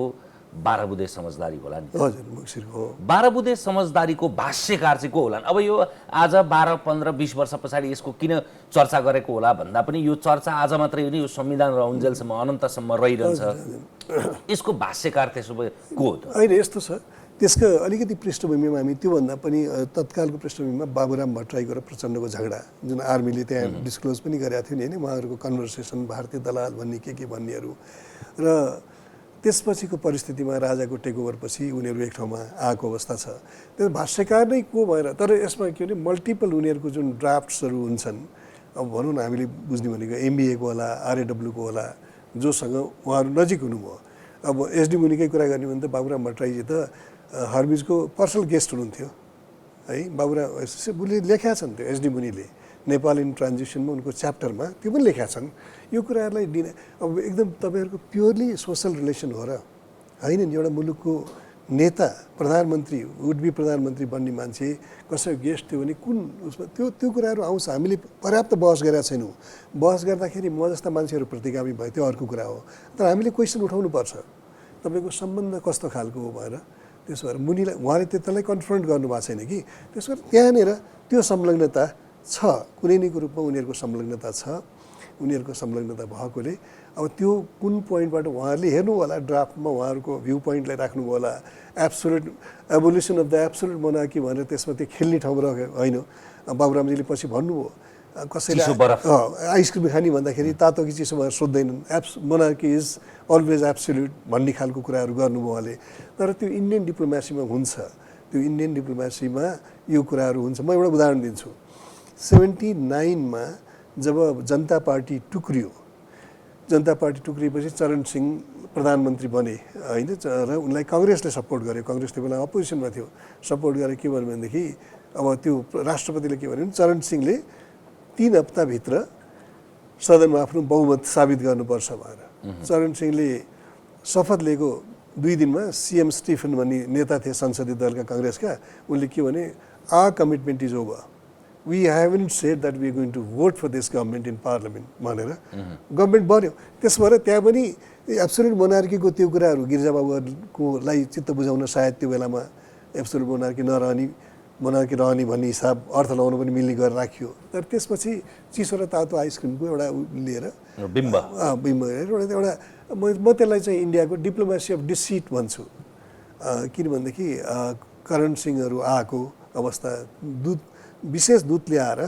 12 बुँदे समझदारी होला नि। हजुर, मक्सिरको हो। 12 बुँदे समझदारीको भाष्यकार चाहिँ को होलान्? अब यो आज 12, 15, 20 वर्ष पछाडि यसको किन चर्चा गरेको होला भन्दा पनि यो चर्चा आज मात्रै होइन, यो संविधान रहउन्जेलसम्म अनन्तसम्म रहिरहन्छ। यसको भाष्यकार त्यसो भए को हो त? होइन, यस्तो छ, त्यसको अलिकति पृष्ठभूमिमा हामी त्योभन्दा पनि तत्कालको पृष्ठभूमिमा बाबुराम भट्टराईको र प्रचण्डको झगडा जुन आर्मीले त्यहाँ डिस्क्लोज पनि गरेका थियो नि होइन, उहाँहरूको कन्भर्सेसन, भारतीय दलाल भन्ने के भन्नेहरू। र त्यसपछिको परिस्थितिमा राजाको टेकओभरपछि उनीहरू एक ठाउँमा आएको अवस्था छ। त्यो भाष्यकार नै को भएर, तर यसमा के भने मल्टिपल उनीहरूको जुन ड्राफ्ट्सहरू हुन्छन्, अब भनौँ न हामीले बुझ्ने भनेको एमबिएको होला, आरएडब्ल्यूको होला, जोसँग उहाँहरू नजिक हुनुभयो। अब एसडी मुनिकै कुरा गर्ने भने त बाबुराम भट्टराईजी त हर्बिजको पर्सनल गेस्ट हुनुहुन्थ्यो है। बाबुराम उसले लेखेका छन्, त्यो एसडी मुनिले नेपाल इन ट्रान्जिसनमा उनको च्याप्टरमा त्यो पनि लेखेका छन्। यो कुराहरूलाई दिने अब एकदम तपाईँहरूको प्योरली सोसल रिलेसन हो र होइन नि। एउटा मुलुकको नेता, प्रधानमन्त्री, वुड बी प्रधानमन्त्री बन्ने मान्छे कसैको गेस्ट थियो भने कुन उसमा त्यो कुराहरू आउँछ। हामीले पर्याप्त बहस गरेका छैनौँ। बहस गर्दाखेरि म जस्ता मान्छेहरू प्रतिगामी भयो, त्यो अर्को कुरा हो। तर हामीले क्वेसन उठाउनुपर्छ, तपाईँको सम्बन्ध कस्तो खालको हो भनेर। त्यसो भएर मुनिलाई उहाँले त्यसलाई कन्फ्रन्ट गर्नुभएको छैन कि। त्यसो भएर त्यहाँनिर त्यो संलग्नता छ, कुनै न कुनै रूपमा उनीहरूको संलग्नता छ। उनीहरूको संलग्नता भएकोले अब त्यो कुन पोइन्टबाट उहाँहरूले हेर्नु होला, ड्राफ्टमा उहाँहरूको भ्यू पोइन्टलाई राख्नुभयो होला। Absolute evolution of the absolute monarchy भनेर त्यसमा त्यो खेल्ने ठाउँ होइन। बाबुरामजीले पछि भन्नुभयो कसैले आइसक्रिम खाने भन्दाखेरि तातो कि चिसो भनेर सोध्दैनन्, मोनार्की इज अलवेज एब्सोल्युट भन्ने खालको कुराहरू गर्नुभयो उहाँले। तर त्यो इन्डियन डिप्लोमेसीमा हुन्छ, त्यो इन्डियन डिप्लोमेसीमा यो कुराहरू हुन्छ। म एउटा उदाहरण दिन्छु। 79मा जब जनता पार्टी टुक्रियो, जनता पार्टी टुक्रिएपछि चरण सिंह प्रधानमन्त्री बने होइन, र उनलाई कङ्ग्रेसले सपोर्ट गर्यो। कङ्ग्रेस त्यो बेला अपोजिसनमा थियो, सपोर्ट गरेर के भन्यो भनेदेखि अब त्यो राष्ट्रपतिले के भन्यो भने चरण सिंहले 3 हप्ताभित्र सदनमा आफ्नो बहुमत साबित गर्नुपर्छ भनेर। चरण सिंहले शपथ लिएको 2 दिनमा सीएम स्टिफन भन्ने नेता थिए संसदीय दलका काङ्ग्रेसका, उनले के भने our commitment is over, we haven't said that we going to vote for this government in parliament भनेर गभर्मेन्ट बन्यो। त्यस भएर त्यहाँ पनि एब्सोल्युट मोनार्कीको त्यो कुराहरू गिरिजाबाबुकोलाई चित्त बुझाउन सायद त्यो बेलामा एब्सोल्युट मोनार्की नरहने, मोनार्की रहने भन्ने हिसाब अर्थ लगाउन पनि मिल्ने गरेर राखियो। तर त्यसपछि चिसो र तातो आइसक्रिमको एउटा लिएर बिम्ब एउटा म त्यसलाई चाहिँ इन्डियाको डिप्लोमेसी अफ डिसिट भन्छु। किन भनेदेखि करण सिंहहरू आएको अवस्था, विशेष दूतले आएर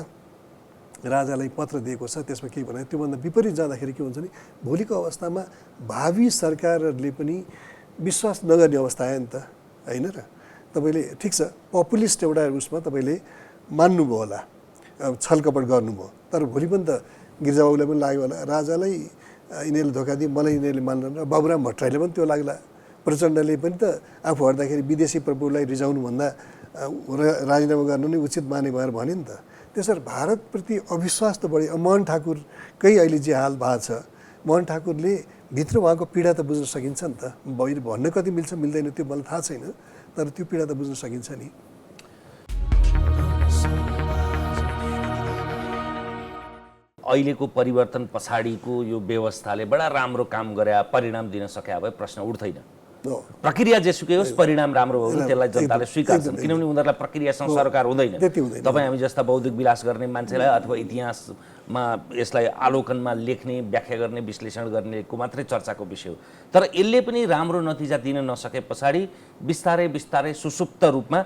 राजालाई पत्र दिएको छ, त्यसमा के भने त्योभन्दा विपरीत जाँदाखेरि के हुन्छ भने भोलिको अवस्थामा भावी सरकारहरूले पनि विश्वास नगर्ने अवस्था आयो नि त होइन र। तपाईँले ठिक छ पपुलिस्ट एउटा उसमा तपाईँले मान्नुभयो होला, छलकपट गर्नुभयो, तर भोलि पनि त गिरिजाबाबुलाई पनि लाग्यो होला राजालाई यिनीहरूले धोका दिए, मलाई यिनीहरूले मान्दैन। र बाबुराम भट्टराईले पनि त्यो लाग्ला, प्रचण्डले पनि त आफू हट्दाखेरि विदेशी प्रभुलाई रिजाउनुभन्दा राजीनामा गर्नु नै उचित माने भएर भन्यो नि त। त्यसरी भारतप्रति अविश्वास त बढी। मोहन ठाकुरकै अहिले जे हाल भएको छ, मोहन ठाकुरले भित्र उहाँको पीडा त बुझ्न सकिन्छ नि त। बाहिर भन्न कति मिल्छ मिल्दैन त्यो मलाई थाहा छैन, तर त्यो पीडा त बुझ्न सकिन्छ नि। अहिलेको परिवर्तन पछाडिको यो व्यवस्थाले बडा राम्रो काम गरे, परिणाम दिन सके भए प्रश्न उठ्दैन। हो। प्रक्रिया जेसुकै होस्, परिणाम राम्रो हो भने त्यसलाई जनताले स्वीकार्छन्, किनभने उनीहरूलाई प्रक्रियासँग सरोकार हुँदैन। त्यति हुँदैन। तपाईँ हामी जस्ता बौद्धिक विलास गर्ने मान्छेलाई अथवा इतिहासमा यसलाई आलोकनमा लेख्ने, व्याख्या गर्ने, विश्लेषण गर्नेको मात्रै चर्चाको विषय हो। तर यसले पनि राम्रो नतिजा दिन नसके पछाडि बिस्तारै बिस्तारै सुसुप्त रूपमा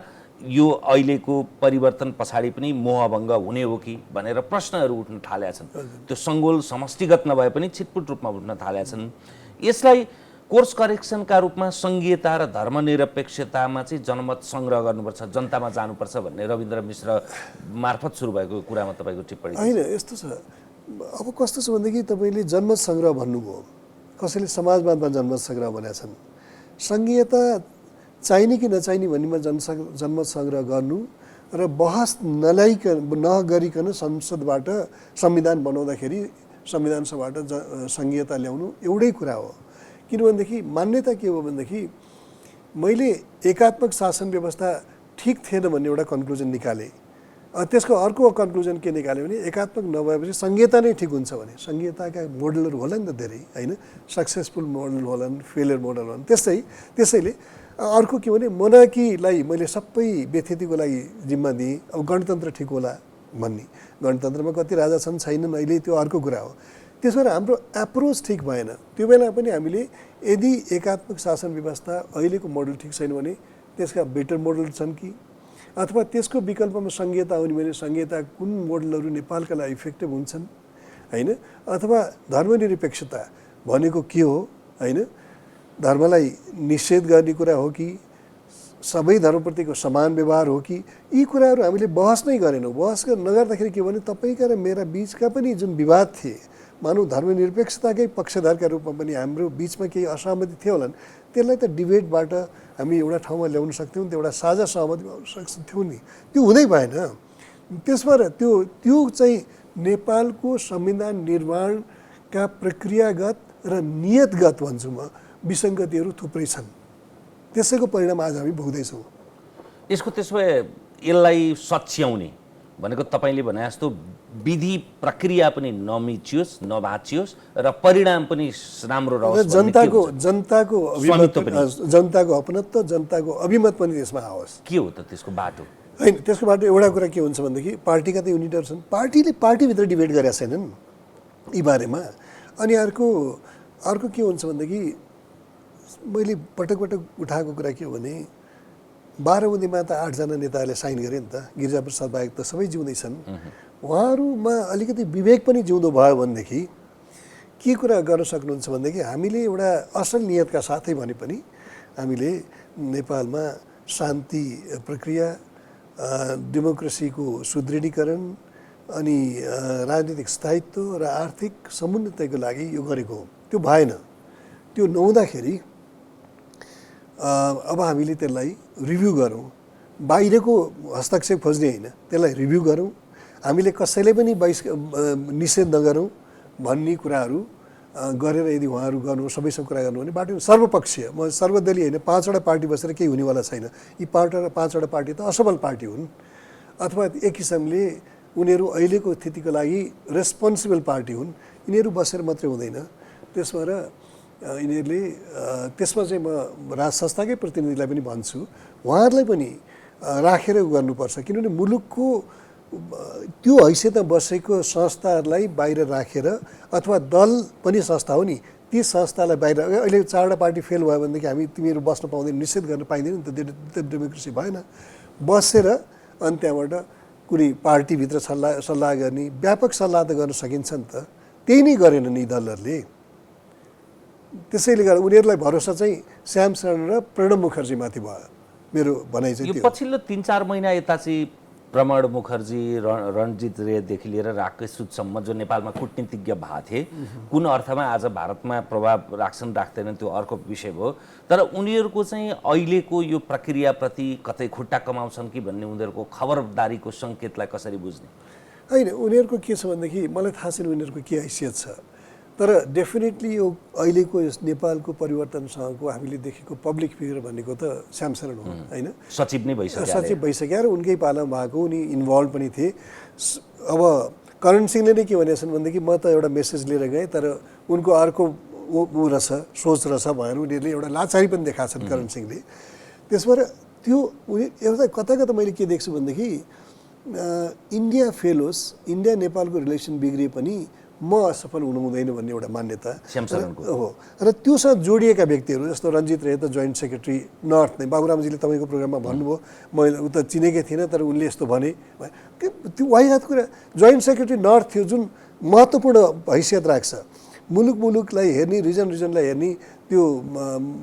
यो अहिलेको परिवर्तन पछाडि पनि मोहभङ्ग हुने हो कि भनेर प्रश्नहरू उठ्न थालेका छन्। त्यो सङ्गोल समष्टिगत नभए पनि छिटपुट रूपमा उठ्न थालेका छन्। यसलाई कोर्स करेक्सनका रूपमा सङ्घीयता र धर्मनिरपेक्षतामा चाहिँ जनमत सङ्ग्रह गर्नुपर्छ, जनतामा जानुपर्छ भन्ने रविन्द्र मिश्र मार्फत सुरु भएको कुरामा तपाईँको टिप्पणी? होइन, यस्तो छ। अब कस्तो छ भनेदेखि तपाईँले जनमत सङ्ग्रह भन्नुभयो, कसैले समाजवादमा जनमत सङ्ग्रह भनेका छन्। सङ्घीयता चाहिने कि नचाहिने भन्नेमा जनमत सङ्ग्रह गर्नु र बहस नगरिकन संसदबाट संविधान बनाउँदाखेरि संविधानसभाबाट सङ्घीयता ल्याउनु एउटै कुरा हो। किनभनेदेखि मान्यता के हो भनेदेखि मैले एकात्मक शासन व्यवस्था ठिक थिएन भन्ने एउटा कन्क्लुजन निकालेँ। त्यसको अर्को कन्क्लुजन के निकाल्यो भने एकात्मक नभएपछि सङ्घीयता नै ठिक हुन्छ भने। सङ्घीयताका मोडलहरू होला नि त धेरै, होइन? सक्सेसफुल मोडल होलान्, फेलियर मोडल होलान्। त्यसैले अर्को के भने मोनार्कीलाई मैले सबै व्यथितिको लागि जिम्मा दिएँ। अब गणतन्त्र ठिक होला भन्ने, गणतन्त्रमा कति राजा छन् छैनन् अहिले त्यो अर्को कुरा हो। त्यसो भएर हाम्रो एप्रोच ठिक भएन। त्यो बेला पनि हामीले यदि एकात्मक शासन व्यवस्था अहिलेको मोडल ठिक छैन भने त्यसका बेटर मोडल छन् कि, अथवा त्यसको विकल्पमा सङ्घीयता आउने भने सङ्घीयता कुन मोडलहरू नेपालका लागि इफेक्टिभ हुन्छन्, होइन? अथवा धर्मनिरपेक्षता भनेको के हो, होइन? धर्मलाई निषेध गर्ने कुरा हो कि सबै धर्मप्रतिको समान व्यवहार हो कि, यी कुराहरू हामीले बहस नै गरेनौँ। बहस नगर्दाखेरि के भने तपाईँका र मेरा बिचका पनि जुन विवाद थिए, मानौँ धर्मनिरपेक्षताकै पक्षधरका रूपमा पनि हाम्रो बिचमा केही असहमति थियो होलान्, त्यसलाई त डिबेटबाट हामी एउटा ठाउँमा ल्याउन सक्थ्यौँ, त्यो एउटा साझा सहमतिमा आउन सक्थ्यौँ नि। त्यो हुँदै भएन। त्यसबाट त्यो चाहिँ नेपालको संविधान निर्माणका प्रक्रियागत र नियतगत भन्छु म विसङ्गतिहरू थुप्रै छन्। त्यसैको परिणाम आज हामी भोग्दैछौँ। यसको त्यसो भए यसलाई सच्याउने भनेको तपाईँले भने जस्तो विधि प्रक्रिया पनि नमिचियोस्, नभाँचियोस् र परिणाम पनि राम्रो रहोस्, जनताको अपनत्व, जनताको अभिमत पनि त्यसमा आओस्। के हो त त्यसको बाटो? होइन, त्यसको बाटो एउटा कुरा के हुन्छ भनेदेखि पार्टीका त युनिटहरू छन्, पार्टीभित्र डिबेट गरेका छैनन् यी बारेमा। अनि अर्को के हुन्छ भनेदेखि मैले पटक पटक उठाएको कुरा के हो भने 12 बुँदेमा त 8 जना नेताहरूले साइन गरे नि त, गिरिजाप्रसाद बाहेक त सबै जिउँदैछन्। उहाँहरूमा अलिकति विवेक पनि जिउँदो भयो भनेदेखि के कुरा गर्न सक्नुहुन्छ भनेदेखि हामीले एउटा असल नियतका साथै भने पनि हामीले नेपालमा शान्ति प्रक्रिया, डेमोक्रेसीको सुदृढीकरण अनि राजनीतिक स्थायित्व र आर्थिक समुन्नतिको लागि यो गरेको हो। त्यो भएन। त्यो नहुँदाखेरि अब हामीले त्यसलाई रिभ्यू गरौँ, बाहिरको हस्तक्षेप खोज्ने होइन, त्यसलाई रिभ्यू गरौँ, हामीले कसैले पनि निषेध नगरौँ भन्ने कुराहरू गरेर यदि उहाँहरू गर्नु सबैसँग कुरा गर्नु भने बाटो सर्वपक्षीय, म सर्वदलीय होइन, 5वटा पार्टी बसेर केही हुनेवाला छैन। यी 5वटा पार्टी त असफल पार्टी हुन्, अथवा एक किसिमले उनीहरू अहिलेको स्थितिको लागि रेस्पोन्सिबल पार्टी हुन्। यिनीहरू बसेर मात्रै हुँदैन। त्यसबाट यिनीहरूले त्यसमा चाहिँ म राज संस्थाकै प्रतिनिधिलाई पनि भन्छु, उहाँहरूलाई पनि राखेर गर्नुपर्छ। किनभने मुलुकको त्यो हैसियतमा बसेको संस्थाहरूलाई बाहिर राखेर, अथवा दल पनि संस्था हो नि, ती संस्थालाई बाहिर, अहिले 4वटा पार्टी फेल भयो भनेदेखि हामी तिमीहरू बस्न पाउँदैन, निषेध गर्न पाइँदैन नि त, डेमोक्रेसी भएन। बसेर अनि त्यहाँबाट कुनै पार्टीभित्र सल्लाह गर्ने, व्यापक सल्लाह त गर्न सकिन्छ नि त, त्यही नै गरेनन् यी दलहरूले। त्यसैले गर्दा उनीहरूलाई भरोसा चाहिँ श्याम शरण र प्रणब मुखर्जीमाथि भयो। मेरो भनाइ चाहिँ यो पछिल्लो 3-4 महिना यता चाहिँ प्रणब मुखर्जी, रणजित रेदेखि लिएर राकेश सुदसम्म जो नेपालमा कूटनीतिज्ञ भएको थिए, कुन अर्थमा आज भारतमा प्रभाव राख्छन् राख्दैनन् त्यो अर्को विषय भयो। तर उनीहरूको चाहिँ अहिलेको यो प्रक्रियाप्रति कतै खुट्टा कमाउँछन् कि भन्ने उनीहरूको खबरदारीको सङ्केतलाई कसरी बुझ्ने? होइन, उनीहरूको के छ भनेदेखि मलाई थाहा छैन उनीहरूको के हैसियत छ, तर डेफिनेटली यो अहिलेको यस नेपालको परिवर्तनसँगको हामीले देखेको पब्लिक फिगर भनेको त श्याम शरण हो, होइन? सचिव भइसक्यो र उनकै पालामा भएको, उनी इन्भल्भ पनि थिए। अब करण सिंहले नै के भनेछन् भनेदेखि म त एउटा मेसेज लिएर गएँ तर उनको अर्को ऊ रहेछ सोच रहेछ भनेर उनीहरूले एउटा लाचारी पनि देखाएको छन् करण सिंहले। त्यसबाट त्यो उनी एउटा कता कता मैले के देख्छु भनेदेखि इन्डिया फेल होस्, इन्डिया नेपालको रिलेसन बिग्रिए पनि म असफल हुनु हुँदैन भन्ने एउटा मान्यता हो। र त्योसँग जोडिएका व्यक्तिहरू जस्तो रञ्जित रेता जोइन्ट सेक्रेटरी नर्थ नै बाबुरामजीले तपाईँको प्रोग्राममा भन्नुभयो, मैले उता चिनेकै थिइनँ तर उनले यस्तो भने त्यो वाहियात कुरा। जोइन्ट सेक्रेटरी नर्थ थियो जुन महत्त्वपूर्ण हैसियत राख्छ, मुलुकलाई हेर्ने रिजनलाई हेर्ने त्यो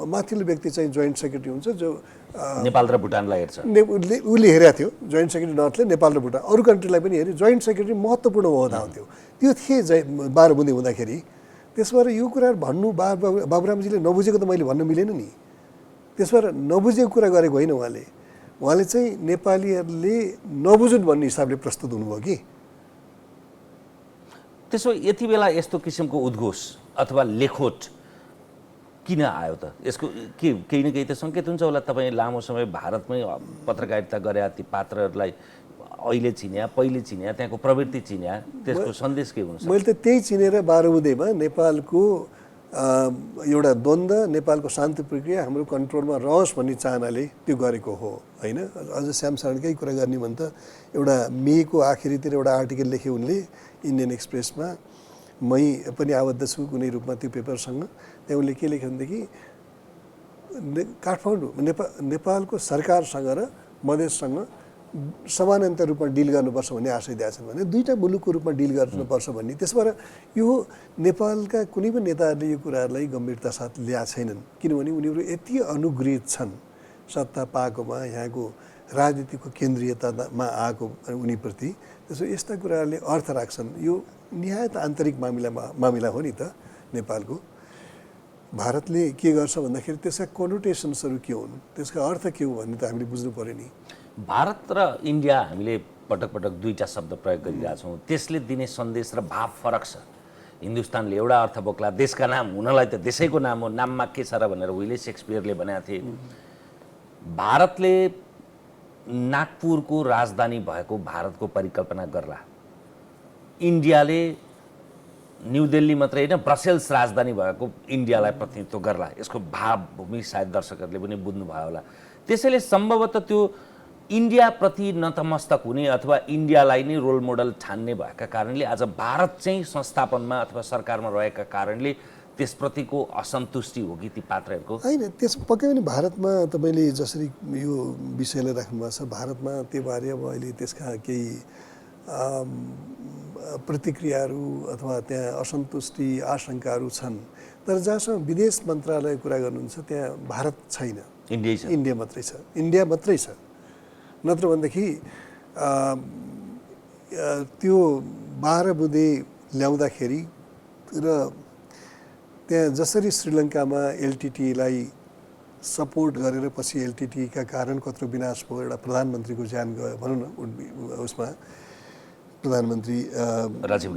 माथिल्लो व्यक्ति चाहिँ जोइन्ट सेक्रेटरी हुन्छ जो नेपाल र भुटानलाई हेर्छ। उसले हेरेको थियो जोइन्ट सेक्रेटरी नर्थले नेपाल र भुटान अरू कन्ट्रीलाई पनि हेऱ्यो। जोइन्ट सेक्रेटरी महत्त्वपूर्ण ओहदा हुन्थ्यो त्यो थिए 12 बुँदे हुँदाखेरि। त्यसबाट यो कुराहरू भन्नु बाबुरामजीले नबुझेको त मैले भन्न मिलेन नि। त्यसबाट नबुझेको कुरा गरेको होइन उहाँले चाहिँ नेपालीहरूले नबुझुन् भन्ने हिसाबले प्रस्तुत हुनुभयो कि। त्यसो यति बेला यस्तो किसिमको उद्घोष अथवा लेखोट किन आयो त? यसको केही न केही त सङ्केत हुन्छ होला। तपाईँ लामो समय भारतमै पत्रकारिता गरे ती पात्रहरूलाई अहिले चिन्या, पहिले चिन्या, त्यहाँको प्रवृत्ति चिन्या, त्यसको सन्देश के हुन्छ? मैले त त्यही चिनेर 12 बुँदेमा नेपालको एउटा द्वन्द्व, नेपालको शान्ति प्रक्रिया हाम्रो कन्ट्रोलमा रहोस् भन्ने चाहनाले त्यो गरेको हो होइन। अझ श्याम शरणकै कुरा गर्ने भने त एउटा मेको आखिरीतिर एउटा आर्टिकल लेखे उनले इन्डियन एक्सप्रेसमा, मै पनि आबद्ध छु कुनै रूपमा त्यो पेपरसँग। त्यहाँ उनले के लेख्यो भनेदेखि काठमाडौँ नेपालको सरकारसँग र मधेससँग समानान्तर रूपमा डिल गर्नुपर्छ भन्ने आशय दिएका छन् भने दुईवटा मुलुकको रूपमा डिल गर्नुपर्छ भन्ने। त्यसबाट यो नेपालका कुनै पनि नेताहरूले यो कुराहरूलाई गम्भीरता साथ ल्याएको छैनन् किनभने उनीहरू यति अनुगृहित छन् सत्ता पाएकोमा, यहाँको राजनीतिको केन्द्रीयतामा आएको उनीप्रति। त्यसो यस्ता कुराहरूले अर्थ राख्छन्। यो निहायत आन्तरिक मामिला हो नि त नेपालको। भारतले के गर्छ भन्दाखेरि त्यसका कोनोटेसन्सहरू के हुन्, त्यसका अर्थ के हो भन्ने त हामीले बुझ्नु पऱ्यो नि। भारत र इन्डिया हामीले पटक पटक दुईवटा शब्द प्रयोग गरिरहेछौँ। त्यसले दिने सन्देश र भाव फरक छ। हिन्दुस्तानले एउटा अर्थ बोक्ला, देशका नाम हुनलाई त देशैको नाम हो, नाममा के छ र भनेर उहिले सेक्सपियरले भनेका थिए। भारतले नागपुरको राजधानी भएको भारतको परिकल्पना गर्ला, इन्डियाले न्यू दिल्ली मात्रै होइन ब्रसेल्स राजधानी भएको इन्डियालाई प्रतिनिधित्व गर्ला। यसको भावभूमि सायद दर्शकहरूले पनि बुझ्नुभयो होला। त्यसैले सम्भवतः त्यो इन्डियाप्रति नतमस्तक हुने अथवा इन्डियालाई नै रोल मोडल ठान्ने भएका कारणले आज भारत चाहिँ संस्थापनमा अथवा सरकारमा रहेका कारणले त्यसप्रतिको असन्तुष्टि हो कि ती पात्रहरूको? होइन, त्यस पक्कै पनि भारतमा तपाईँले जसरी यो विषयलाई राख्नुभएको छ, भारतमा त्यो बारे अब अहिले त्यसका केही प्रतिक्रियाहरू अथवा त्यहाँ असन्तुष्टि आशंकाहरू छन्। तर जहाँसम्म विदेश मन्त्रालयको कुरा गर्नुहुन्छ त्यहाँ भारत छैन, इन्डिया मात्रै छ। नत्र भनेदेखि त्यो 12 बुँदे ल्याउँदाखेरि र त्यहाँ जसरी श्रीलङ्कामा एलटिटीलाई सपोर्ट गरेर पछि एलटिटीका कारण कत्रो विनाश भयो, एउटा प्रधानमन्त्रीको ज्यान गयो भनौँ न, उसमा प्रधानमन्त्री राजीव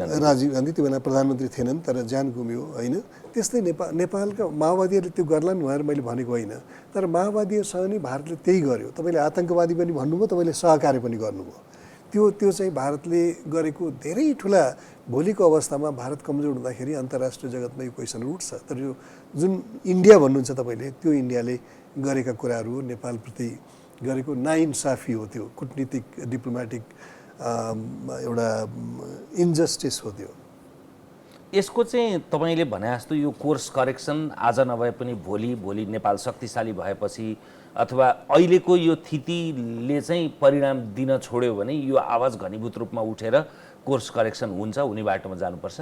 गान्धी त्यो बेला प्रधानमन्त्री थिएनन् तर ज्यान गुम्यो होइन। त्यस्तै नेपालका माओवादीहरूले त्यो गर्लान् भनेर मैले भनेको होइन, तर माओवादीसँग नै भारतले त्यही गर्यो। तपाईँले आतङ्कवादी पनि भन्नुभयो, तपाईँले सहकार्य पनि गर्नुभयो। त्यो चाहिँ भारतले गरेको धेरै ठुला, भोलिको अवस्थामा भारत कमजोर हुँदाखेरि अन्तर्राष्ट्रिय जगतमा यो क्वेसन उठ्छ। तर यो जुन इन्डिया भन्नुहुन्छ तपाईँले, त्यो इन्डियाले गरेका कुराहरू नेपालप्रति गरेको नाइन्साफी हो, त्यो कुटनीतिक डिप्लोमेटिक एउटा इन्जस्टिस हो त्यो। यसको चाहिँ तपाईँले भने जस्तो यो कोर्स करेक्सन आज नभए पनि भोलि नेपाल शक्तिशाली भएपछि अथवा अहिलेको यो स्थितिले चाहिँ परिणाम दिन छोड्यो भने यो आवाज घनीभूत रूपमा उठेर कोर्स करेक्सन हुन्छ, हुने बाटोमा जानुपर्छ।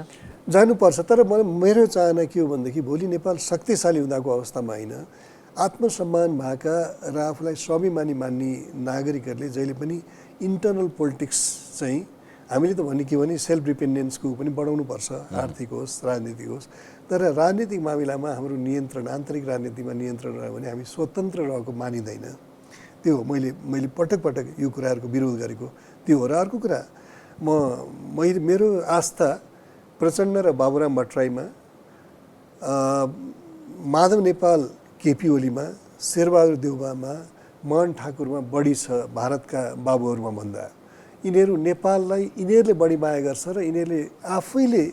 तर मेरो चाहना के हो भनेदेखि भोलि नेपाल शक्तिशाली हुँदाको अवस्थामा होइन, आत्मसम्मान भएका र आफूलाई स्वाभिमानी मान्ने नागरिकहरूले जहिले पनि इन्टरनल पोलिटिक्स चाहिँ हामीले त भने के भने सेल्फ डिपेन्डेन्सको पनि बढाउनुपर्छ, आर्थिक होस् राजनीतिक होस्। तर राजनीतिक मामिलामा हाम्रो नियन्त्रण, आन्तरिक राजनीतिमा नियन्त्रण रह्यो भने हामी स्वतन्त्र रहेको मानिँदैन। त्यो मैले पटक पटक यो कुराहरूको विरोध गरेको त्यो हो। र अर्को कुरा, मेरो आस्था प्रचण्ड र बाबुराम भट्टराईमा, माधव नेपाल केपी ओलीमा, शेरबहादुर देउवामा, मोहन ठाकुरमा बढी छ भारतका बाबुहरूमा भन्दा। यिनीहरू नेपाललाई यिनीहरूले बढी माया गर्छ र यिनीहरूले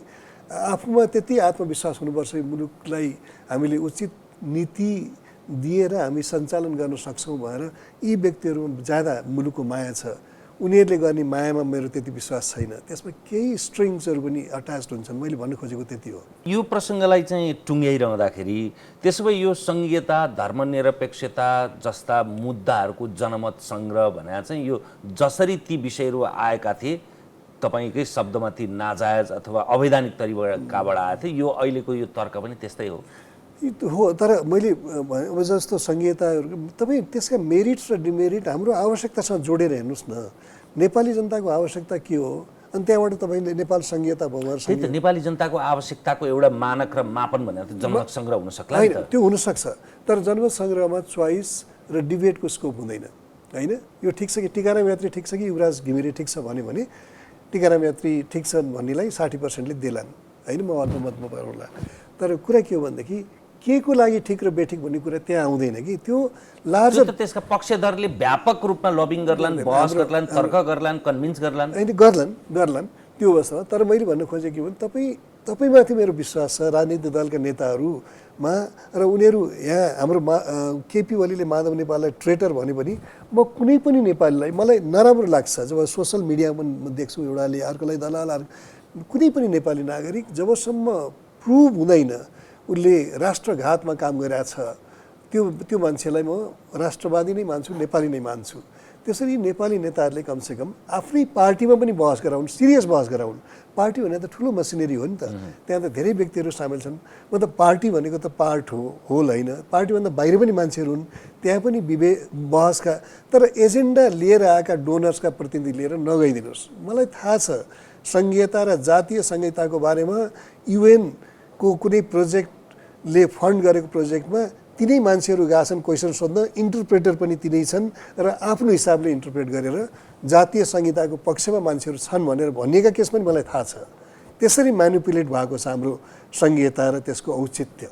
आफूमा त्यति आत्मविश्वास हुनुपर्छ यो मुलुकलाई हामीले उचित नीति दिएर हामी सञ्चालन गर्न सक्छौँ भनेर यी व्यक्तिहरूमा ज्यादा मुलुकको माया छ। उनीहरूले गर्ने मायामा मेरो त्यति विश्वास छैन। त्यसमा केही स्ट्रिङ्सहरू पनि अट्याच्ड हुन्छन्। मैले भन्नु खोजेको त्यति हो। यो प्रसङ्गलाई चाहिँ टुङ्ग्याइरहँदाखेरि त्यसो भए यो संघीयता धर्मनिरपेक्षता जस्ता मुद्दाहरूको जनमत सङ्ग्रह भने चाहिँ यो जसरी ती विषयहरू आएका थिए तपाईँकै शब्दमा ती नाजायज अथवा अवैधानिक तरिकाबाट आएको थियो, यो अहिलेको यो तर्क पनि त्यस्तै हो। हो, तर मैले अब जस्तो संघीयताहरू तपाईँ त्यसका मेरिट्स र डिमेरिट हाम्रो आवश्यकतासँग जोडेर हेर्नुहोस् न। नेपाली जनताको आवश्यकता के हो अनि त्यहाँबाट तपाईँले नेपाल संघीयता भवन त्यही त नेपाली जनताको आवश्यकताको एउटा मानक र मापन भनेर त जनमत सङ्ग्रह हुन सक्ला नि त। त्यो हुनसक्छ, तर जनमत सङ्ग्रहमा चोइस र डिबेटको स्कोप हुँदैन होइन। यो ठिक छ कि टिकाराम यात्री ठिक छ कि युवराज घिमिरे ठिक छ भन्यो भने टिकाराम यात्री ठिक छन् भन्नेलाई 60%ले देलान् होइन, म अल्पमतमा पर्ला। तर कुरा के हो भनेदेखि के को लागि ठिक र बेठिक भन्ने कुरा त्यहाँ आउँदैन कि त्यो लार्जर त्यसका पक्षधरले व्यापक रूपमा लबिङ गर्लान्, बहस गर्लान्, तर्क गर्लान्, कन्भिन्स गर्लान्, होइन गर्लान् त्यो अवस्थामा। तर मैले भन्नु खोजेँ के भने तपाईँमाथि मेरो विश्वास छ राजनीतिक दलका नेताहरूमा र उनीहरू यहाँ हाम्रो केपी ओलीले माधव नेपाललाई ट्रेटर भने पनि म कुनै पनि नेपालीलाई मलाई नराम्रो लाग्छ जब सोसल मिडियामा म देख्छु एउटाले अर्कोलाई दलाल कुनै पनि नेपाली नागरिक जबसम्म प्रुभ हुँदैन उसले राष्ट्रघातमा काम गरिरहेछ त्यो मान्छेलाई म राष्ट्रवादी नै मान्छु, नेपाली नै मान्छु। त्यसरी नेपाली नेताहरूले कमसेकम आफ्नै पार्टीमा पनि बहस गराउन्, सिरियस बहस गराउन्। पार्टी भने त ठुलो मसिनरी हो नि त, त्यहाँ त धेरै व्यक्तिहरू सामेल छन्। मतलब पार्टी भनेको त पार्ट हो होल होइन, पार्टीभन्दा बाहिर पनि मान्छेहरू हुन्, त्यहाँ पनि बहसका तर एजेन्डा लिएर आएका डोनर्सका प्रतिनिधि लिएर नगइदिनुहोस्। मलाई थाहा छ सङ्घीयता र जातीय संहिताको बारेमा UN को कुनै प्रोजेक्टले फन्ड गरेको प्रोजेक्टमा तिनै मान्छेहरू गएछन् क्वेसन सोध्न, इन्टरप्रेटर पनि तिनै छन् र आफ्नो हिसाबले इन्टरप्रेट गरेर जातीय संहिताको पक्षमा मान्छेहरू छन् भनेर भनिएका केस पनि मलाई थाहा छ। त्यसरी म्यानिपुलेट भएको छ हाम्रो संघीयता र त्यसको औचित्य।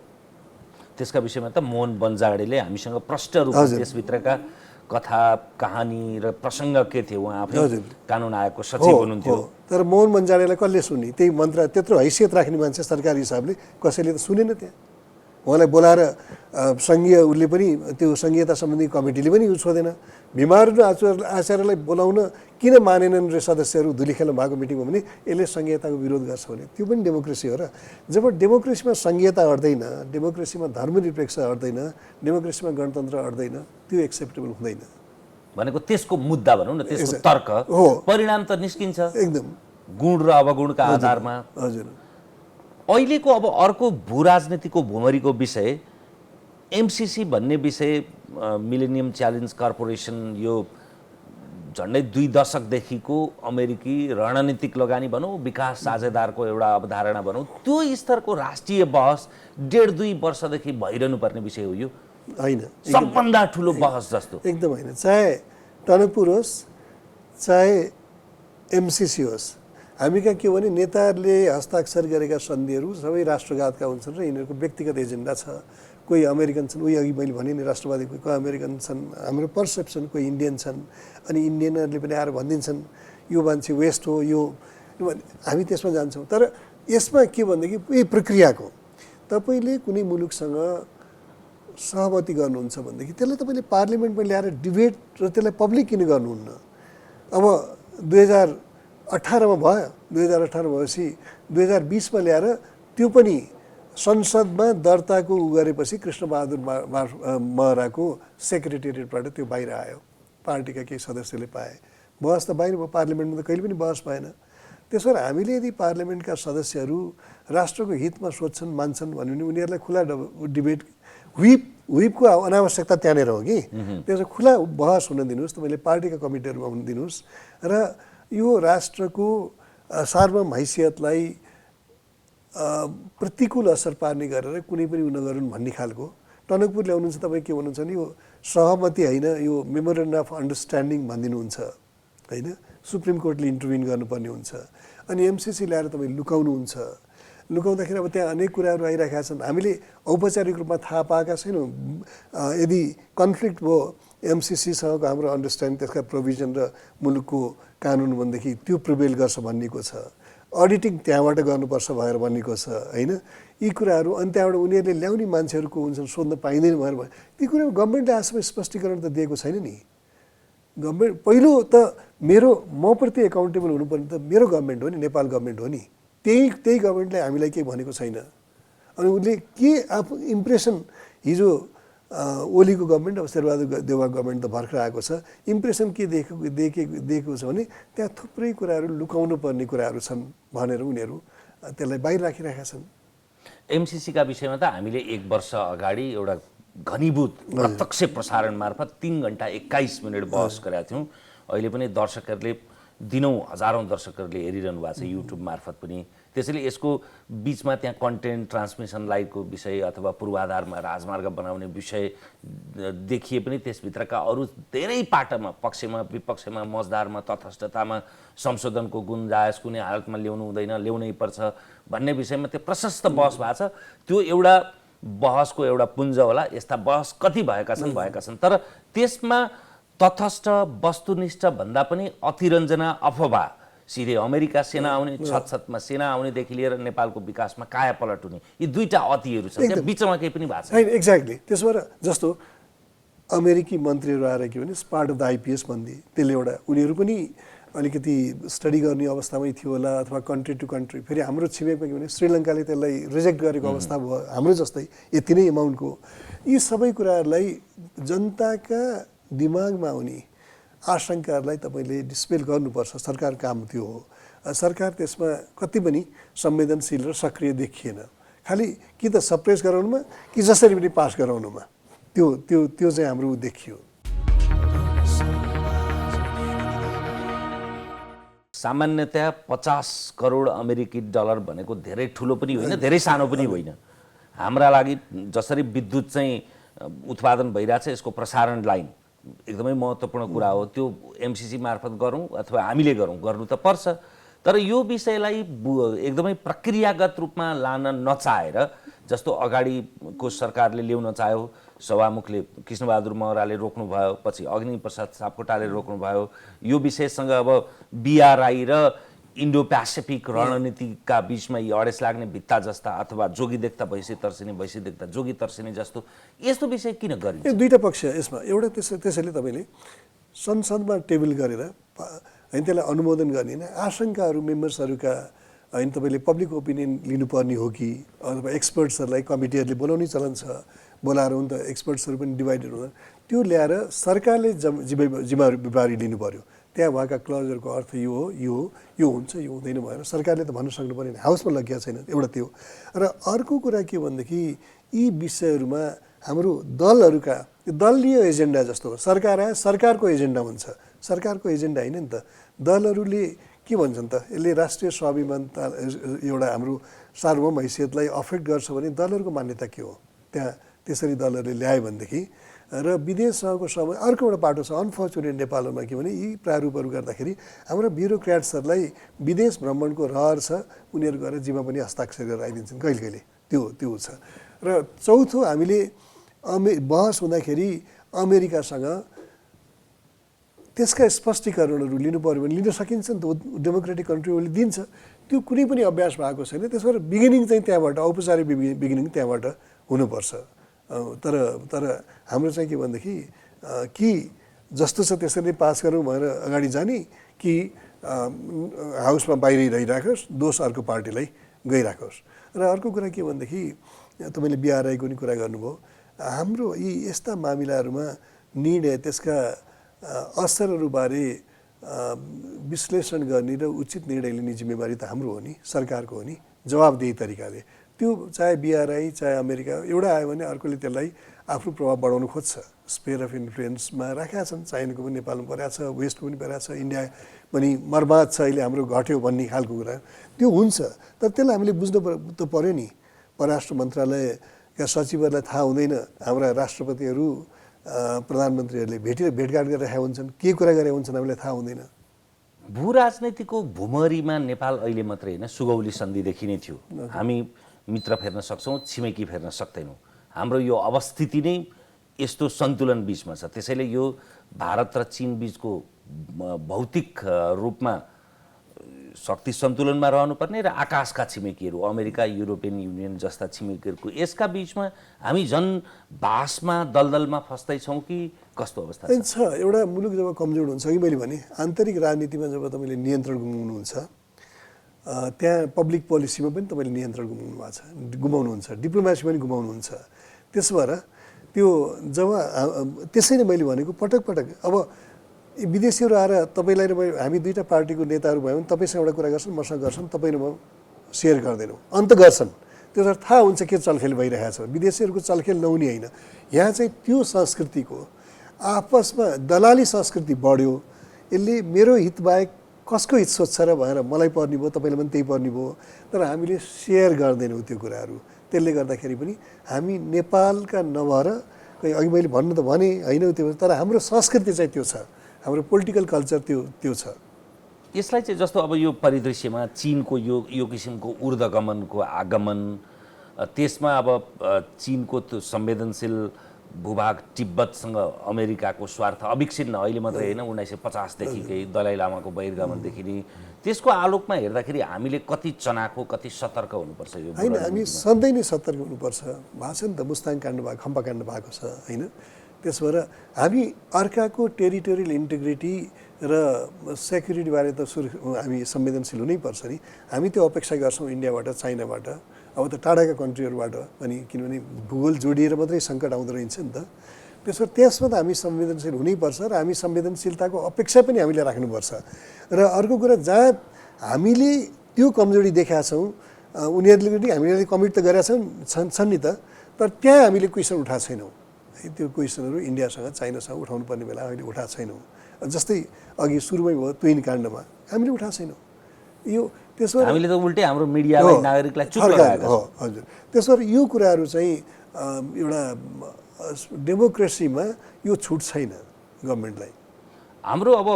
त्यसका विषयमा त मोहन बन्जाडेले हामीसँग प्रष्ट रूपमा त्यसभित्रका कथा कहानी र प्रसङ्ग के थियो, उहाँ आफै कानुन आयोगको सचिव हुनुहुन्थ्यो। तर मोहन बन्जाडेलाई कसले सुन्ने? त्यही मन्त्र त्यत्रो हैसियत राख्ने मान्छे सरकारी हिसाबले कसैले त सुनेन। त्यहाँ उहाँलाई बोलाएर सङ्घीय उसले पनि त्यो संघीयता सम्बन्धी कमिटीले पनि युज छोडेन। भीमहार आचार्यलाई बोलाउन किन मानेनन् रे सदस्यहरू धुलीखेल भएको मिटिङमा भने यसले संघीयताको विरोध गर्छ भने। त्यो पनि डेमोक्रेसी हो र जब डेमोक्रेसीमा संघीयता अड्दैन, डेमोक्रेसीमा धर्मनिरपेक्ष अड्दैन, डेमोक्रेसीमा गणतन्त्र अड्दैन, त्यो एक्सेप्टेबल हुँदैन। भनेको त्यसको मुद्दा भनौँ न, त्यसको तर्क हो, परिणाम त निस्किन्छ एकदम गुण र अवगुणका आधारमा। हजुर, अहिलेको अब अर्को भू राजनीतिको भुमरीको विषय MCC भन्ने विषय, मिलेनियम च्यालेन्ज कर्पोरेसन, यो झन्डै 2 दशकदेखिको अमेरिकी रणनीतिक लगानी भनौँ, विकास साझेदारको एउटा अवधारणा भनौँ, त्यो स्तरको राष्ट्रिय बहस 1.5-2 वर्षदेखि भइरहनु पर्ने विषय हो। यो होइन, सबभन्दा ठुलो बहस जस्तो एकदम होइन। चाहे टनकपुर होस् चाहे MCC होस्, हामी कहाँ के हो भने नेताहरूले हस्ताक्षर गरेका सन्धिहरू सबै राष्ट्रघातका हुन्छन् र यिनीहरूको व्यक्तिगत एजेन्डा छ। कोही अमेरिकन छन्, उही अघि मैले भने नि राष्ट्रवादी, कोही अमेरिकन छन्, हाम्रो पर्सेप्सन कोही इन्डियन छन्, अनि इन्डियनहरूले पनि आएर भनिदिन्छन् यो मान्छे वेस्ट हो, यो हामी त्यसमा जान्छौँ। तर यसमा के भनेदेखि यही प्रक्रियाको तपाईँले कुनै मुलुकसँग सहमति गर्नुहुन्छ भनेदेखि त्यसलाई तपाईँले पार्लियामेन्टमा ल्याएर डिबेट र त्यसलाई पब्लिक किन गर्नुहुन्न? अब 2018मा भयो, 2018 भएपछि 2020मा ल्याएर त्यो पनि संसदमा दर्ताको गरेपछि कृष्णबहादुर महराको सेक्रेटेरिएटबाट त्यो बाहिर आयो, पार्टीका केही सदस्यले पाए। बहस त बाहिर भयो, पार्लियामेन्टमा त कहिले पनि बहस भएन। त्यसो भएर हामीले यदि पार्लियामेन्टका सदस्यहरू राष्ट्रको हितमा सोध्छन् मान्छन् भने उनीहरूलाई खुला डिबेट, व्हिपको अनावश्यकता त्यहाँनिर हो कि त्यसो खुला बहस हुन दिनुहोस्, तपाईँले पार्टीका कमिटीहरूमा हुन दिनुहोस् र यो राष्ट्रको सार्वभौम हैसियतलाई प्रतिकूल असर पार्ने गरेर कुनै पनि उ नगरून् भन्ने खालको टनकपुर ल्याउनुहुन्छ। तपाईँ के भन्नुहुन्छ भने यो सहमति होइन, यो मेमोरेन्डम अफ अन्डरस्ट्यान्डिङ भनिदिनुहुन्छ होइन, सुप्रिम कोर्टले इन्टरभ्युन गर्नुपर्ने हुन्छ, अनि MCC ल्याएर तपाईँ लुकाउनुहुन्छ लुकाउँदाखेरि अब त्यहाँ अनेक कुराहरू आइरहेका छन्। हामीले औपचारिक रूपमा थाहा पाएका छैनौँ। यदि कन्फ्लिक्ट भयो एमसिसीसँगको हाम्रो अन्डरस्ट्यान्डिङ, त्यसका प्रोभिजन र मुलुकको कानुन भनेदेखि त्यो प्रिभेल गर्छ भन्नेको छ। अडिटिङ त्यहाँबाट गर्नुपर्छ भनेर भन्नेको छ होइन। यी कुराहरू अनि त्यहाँबाट उनीहरूले ल्याउने मान्छेहरूको हुन्छन् सोध्न पाइँदैन भनेर ती कुराहरू गभर्मेन्टले आजसम्म स्पष्टीकरण त दिएको छैन नि। गभर्मेन्ट पहिलो त म प्रति एकाउन्टेबल हुनुपर्ने त मेरो गभर्मेन्ट हो नि, नेपाल गभर्मेन्ट हो नि। त्यही गभर्मेन्टले हामीलाई केही भनेको छैन। अनि उसले के आफू इम्प्रेसन हिजो ओलीको गभर्मेन्ट अब शेरबहादुर देउवा गभर्मेन्ट त भर्खर आएको छ, इम्प्रेसन के दिएको छ भने त्यहाँ थुप्रै कुराहरू लुकाउनु पर्ने कुराहरू छन् भनेर उनीहरू त्यसलाई बाहिर राखिरहेका छन्। एमसिसीका विषयमा त हामीले 1 वर्ष अगाडि एउटा घनीभूत प्रत्यक्ष प्रसारण मार्फत 3 घण्टा 21 मिनट बहस गरेका थियौँ। अहिले पनि दर्शकहरूले दिनौँ हजारौँ दर्शकहरूले हेरिरहनु भएको छ युट्युब मार्फत पनि। त्यसैले यसको बिचमा त्यहाँ कन्टेन्ट ट्रान्समिसन लाइनको विषय अथवा पूर्वाधारमा राजमार्ग बनाउने विषय देखिए पनि त्यसभित्रका अरू धेरै पाटामा पक्षमा विपक्षमा मजदारमा तटस्थतामा संशोधनको गुन्जायस कुनै हालतमा ल्याउनु हुँदैन, ल्याउनै पर्छ भन्ने विषयमा त्यो प्रशस्त बहस भएको छ। त्यो एउटा बहसको एउटा पुञ्ज होला। यस्ता बहस कति भएका छन् तर त्यसमा तटस्थ वस्तुनिष्ठ भन्दा पनि अतिरञ्जना अफवाह सिधै अमेरिका सेना आउने छतछतमा सेना आउनेदेखि लिएर नेपालको विकासमा काया पलट हुने यी दुईटा अतिहरू छन्। त्यहाँ बिचमा केही पनि भएको छैन। एक्ज्याक्टली। त्यसो भएर जस्तो अमेरिकी मन्त्रीहरू आएर के भने पार्ट अफ द आइपिएस भन्थे, त्यसले एउटा उनीहरू पनि अलिकति स्टडी गर्ने अवस्थामै थियो होला अथवा कन्ट्री टु कन्ट्री। फेरि हाम्रो छिमेकमा के भने श्रीलङ्काले त्यसलाई रिजेक्ट गरेको अवस्था भयो हाम्रो जस्तै यति नै एमाउन्टको। यी सबै कुराहरूलाई जनताका दिमागमा आउने आशंकाहरूलाई तपाईँले डिस्पेल गर्नुपर्छ। सरकार काम त्यो हो। सरकार त्यसमा कति पनि संवेदनशील र सक्रिय देखिएन। खालि कि त सप्रेस गराउनुमा कि जसरी पनि पास गराउनुमा त्यो चाहिँ हाम्रो देखियो। सामान्यतया 50 करोड अमेरिकी डलर भनेको धेरै ठुलो पनि होइन, धेरै सानो पनि होइन। हाम्रा लागि जसरी विद्युत चाहिँ उत्पादन भइरहेछ यसको प्रसारण लाइन एकदमै महत्त्वपूर्ण कुरा हो। त्यो एमसिसी मार्फत गरौँ अथवा हामीले गर्नु त पर्छ। तर यो विषयलाई एकदमै प्रक्रियागत रूपमा लान नचाहेर जस्तो अगाडिको सरकारले ल्याउन चाह्यो, सभामुखले कृष्णबहादुर महराले रोक्नुभयो, पछि अग्निप्रसाद सापकोटाले रोक्नुभयो। यो विषयसँग अब बिआरआई र इन्डो पेसिफिक रणनीतिका बिचमा यी अडेस लाग्ने भित्ता जस्ता अथवा जोगी देख्दा भैँसी तर्सिने भैँसी देख्दा जोगी तर्सिने जस्तो यस्तो विषय किन गरिन्छ? दुईटा पक्ष यसमा। एउटा त्यसैले तपाईँले संसदमा टेबल गरेर होइन त्यसलाई अनुमोदन गर्ने होइन आशंकाहरू मेम्बर्सहरूका होइन तपाईँले पब्लिक ओपिनियन लिनुपर्ने हो कि अथवा एक्सपर्ट्सहरूलाई कमिटीहरूले बोलाउने चलन छ। बोलाएर हुन त एक्सपर्ट्सहरू पनि डिभाइडेड हुँदैन। त्यो ल्याएर सरकारले जिम्मेवारी लिनु पर्यो। त्यहाँ भएका क्लजहरूको अर्थ यो हो, यो हुन्छ, यो हुँदैन भनेर सरकारले त भन्न सक्नु परेन। हाउसमा लगिया छैन। एउटा त्यो। र अर्को कुरा के भनेदेखि यी विषयहरूमा हाम्रो दलहरूका दलीय एजेन्डा जस्तो हो। सरकार आए सरकारको एजेन्डा हुन्छ, सरकारको एजेन्डा होइन नि त। दलहरूले के भन्छन् त यसले राष्ट्रिय स्वाभिमानता एउटा हाम्रो सार्वभौम हैसियतलाई अफेक्ट गर्छ भने दलहरूको मान्यता के हो? त्यहाँ त्यसरी दलहरूले ल्यायो भनेदेखि र विदेशसँगको समय अर्को एउटा बाटो छ। अनफर्चुनेट नेपालमा के भने यी प्रारूपहरू गर्दाखेरि हाम्रो ब्युरोक्र्याट्सहरूलाई विदेश भ्रमणको रहर छ, उनीहरू गएर जिम्मा पनि हस्ताक्षर गरेर आइदिन्छन् कहिले कहिले। त्यो छ। र चौथो हामीले बहस हुँदाखेरि अमेरिकासँग त्यसका स्पष्टीकरणहरू लिनु पऱ्यो भने लिन सकिन्छ नि त। डेमोक्रेटिक कन्ट्रीहरूले दिन्छ। त्यो कुनै पनि अभ्यास भएको छैन। त्यस भएर बिगिनिङ चाहिँ त्यहाँबाट औपचारिक बिगिनिङ त्यहाँबाट हुनुपर्छ। तर हाम्रो चाहिँ के भनेदेखि कि जस्तो छ त्यसरी पास गरौँ भनेर अगाडि जाने कि हाउसमा बाहिरै रहिराखोस्, दोष अर्को पार्टीलाई गइराखोस्। र अर्को कुरा के भनेदेखि तपाईँले बिआरआईको नि कुरा गर्नुभयो। हाम्रो यी यस्ता मामिलाहरूमा निर्णय त्यसका असरहरूबारे विश्लेषण गर्ने र उचित निर्णय लिने जिम्मेवारी त हाम्रो हो नि, सरकारको हो नि, जवाबदेही तरिकाले। त्यो चाहे बिआरआई चाहे अमेरिका एउटा आयो भने अर्कोले त्यसलाई आफ्नो प्रभाव बढाउनु खोज्छ। स्पेयर अफ इन्फ्लुएन्समा राखेका छन्। चाइनाको पनि नेपालमा परेको छ, वेस्टको पनि परेको छ, इन्डिया पनि मर्माद छ अहिले हाम्रो घट्यो भन्ने खालको कुरा त्यो हुन्छ। तर त्यसलाई हामीले बुझ्नु त पऱ्यो नि। परराष्ट्र मन्त्रालयका सचिवहरूलाई थाहा हुँदैन हाम्रा राष्ट्रपतिहरू प्रधानमन्त्रीहरूले भेटघाट गरिरहेका हुन्छन्, के कुरा गरेका हुन्छन् हामीलाई थाहा हुँदैन। भू राजनीतिको भूमरीमा नेपाल अहिले मात्रै होइन सुगौली सन्धिदेखि नै थियो। हामी मित्र फेर्न सक्छौँ, छिमेकी फेर्न सक्दैनौँ। हाम्रो यो अवस्थिति नै यस्तो सन्तुलन बिचमा छ। त्यसैले यो भारत र चीन बिचको भौतिक रूपमा शक्ति सन्तुलनमा रहनुपर्ने र आकाशका छिमेकीहरू अमेरिका, युरोपियन युनियन जस्ता छिमेकीहरूको यसका बिचमा हामी झन् बासमा दलदलमा फस्दैछौँ कि कस्तो अवस्था छ? एउटा मुलुक जब कमजोर हुन्छ कि मैले भने आन्तरिक राजनीतिमा जब तपाईँले नियन्त्रण गुमाउनुहुन्छ, त्यहाँ पब्लिक पोलिसीमा पनि तपाईँले नियन्त्रण गुमाउनुहुन्छ, डिप्लोमेसीमा पनि गुमाउनुहुन्छ। त्यसो भएर त्यो जब त्यसै नै मैले भनेको पटक पटक अब विदेशीहरू आएर तपाईँलाई र हामी दुईवटा पार्टीको नेताहरू भयौँ भने तपाईँसँग एउटा कुरा गर्छन्, मसँग गर्छन्, तपाईँ र म सेयर गर्दैनौँ, अन्त गर्छन्। त्यसो थाहा हुन्छ के चलखेल भइरहेको छ। विदेशीहरूको चलखेल नहुने होइन। यहाँ चाहिँ त्यो संस्कृतिको आपसमा दलाली संस्कृति बढ्यो। यसले मेरो हितबाहेक कसको हित सोध्छ र भनेर मलाई पर्ने भयो, तपाईँलाई पनि त्यही पर्ने भयो। तर हामीले सेयर गर्दैनौँ त्यो कुराहरू। त्यसले गर्दाखेरि पनि हामी नेपालका नभएर अघि मैले भन्नु त भने होइन त्यो, तर हाम्रो संस्कृति चाहिँ त्यो छ, हाम्रो पोलिटिकल कल्चर त्यो छ। यसलाई चाहिँ जस्तो अब यो परिदृश्यमा चीनको यो किसिमको ऊर्ध्वगमनको आगमन, त्यसमा अब चीनको त्यो संवेदनशील भूभाग तिब्बतसँग अमेरिकाको स्वार्थ अविच्छिन्न अहिले मात्रै होइन 1950देखिकै दलाई लामाको बहिर्गमनदेखि नै, त्यसको आलोकमा हेर्दाखेरि हामीले कति चनाखो कति सतर्क हुनुपर्छ? यो होइन, हामी सधैँ नै सतर्क हुनुपर्छ। भएको छ नि त, मुस्ताङ काण्ड भएको, खम्पा काण्ड भएको छ होइन। त्यसो भएर हामी अर्काको टेरिटोरियल इन्टिग्रिटी र सेक्युरिटीबारे त हामी संवेदनशील हुनैपर्छ नि। हामी त्यो अपेक्षा गर्छौँ इन्डियाबाट, चाइनाबाट, अब त टाढाका कन्ट्रीहरूबाट पनि, किनभने भूगोल जोडिएर मात्रै सङ्कट आउँदो रहेछ नि त। त्यसो त्यसमा त हामी संवेदनशील हुनैपर्छ र हामी संवेदनशीलताको अपेक्षा पनि हामीले राख्नुपर्छ। र अर्को कुरा, जहाँ हामीले त्यो कमजोरी देखाएका छौँ, उनीहरूले पनि हामीले कमिट त गरेका छन् नि त, तर त्यहाँ हामीले क्वेसन उठाएको छैनौँ। त्यो क्वेसनहरू इन्डियासँग चाइनासँग उठाउनु पर्ने बेला हामीले उठाएको छैनौँ। जस्तै अघि सुरुमै भयो ट्विन काण्डमा हामीले उठाएको छैनौँ यो। त्यसो हामीले त उल्टै हाम्रो मिडियालाई नागरिकलाई चुप लगाएको हो। हजुर, त्यसो भएर यो कुराहरू चाहिँ एउटा डेमोक्रेसीमा यो छुट छैन गभर्मेन्टलाई। हाम्रो अब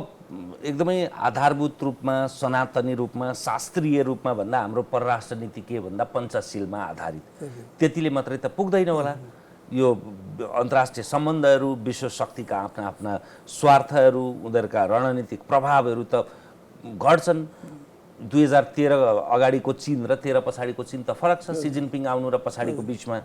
एकदमै आधारभूत रूपमा, सनातनी रूपमा, शास्त्रीय रूपमा भन्दा हाम्रो परराष्ट्र नीति के भन्दा पञ्चशीलमा आधारित। त्यतिले मात्रै त पुग्दैन होला। यो अन्तर्राष्ट्रिय सम्बन्धहरू, विश्व शक्तिका आफ्ना आफ्ना स्वार्थहरू, उनीहरूका रणनीतिक प्रभावहरू त घट्छन्। 2013 अगाडिको चीन र 13 पछाडिको चीन त फरक छ। सी जिनपिङ आउनु र पछाडिको बिचमा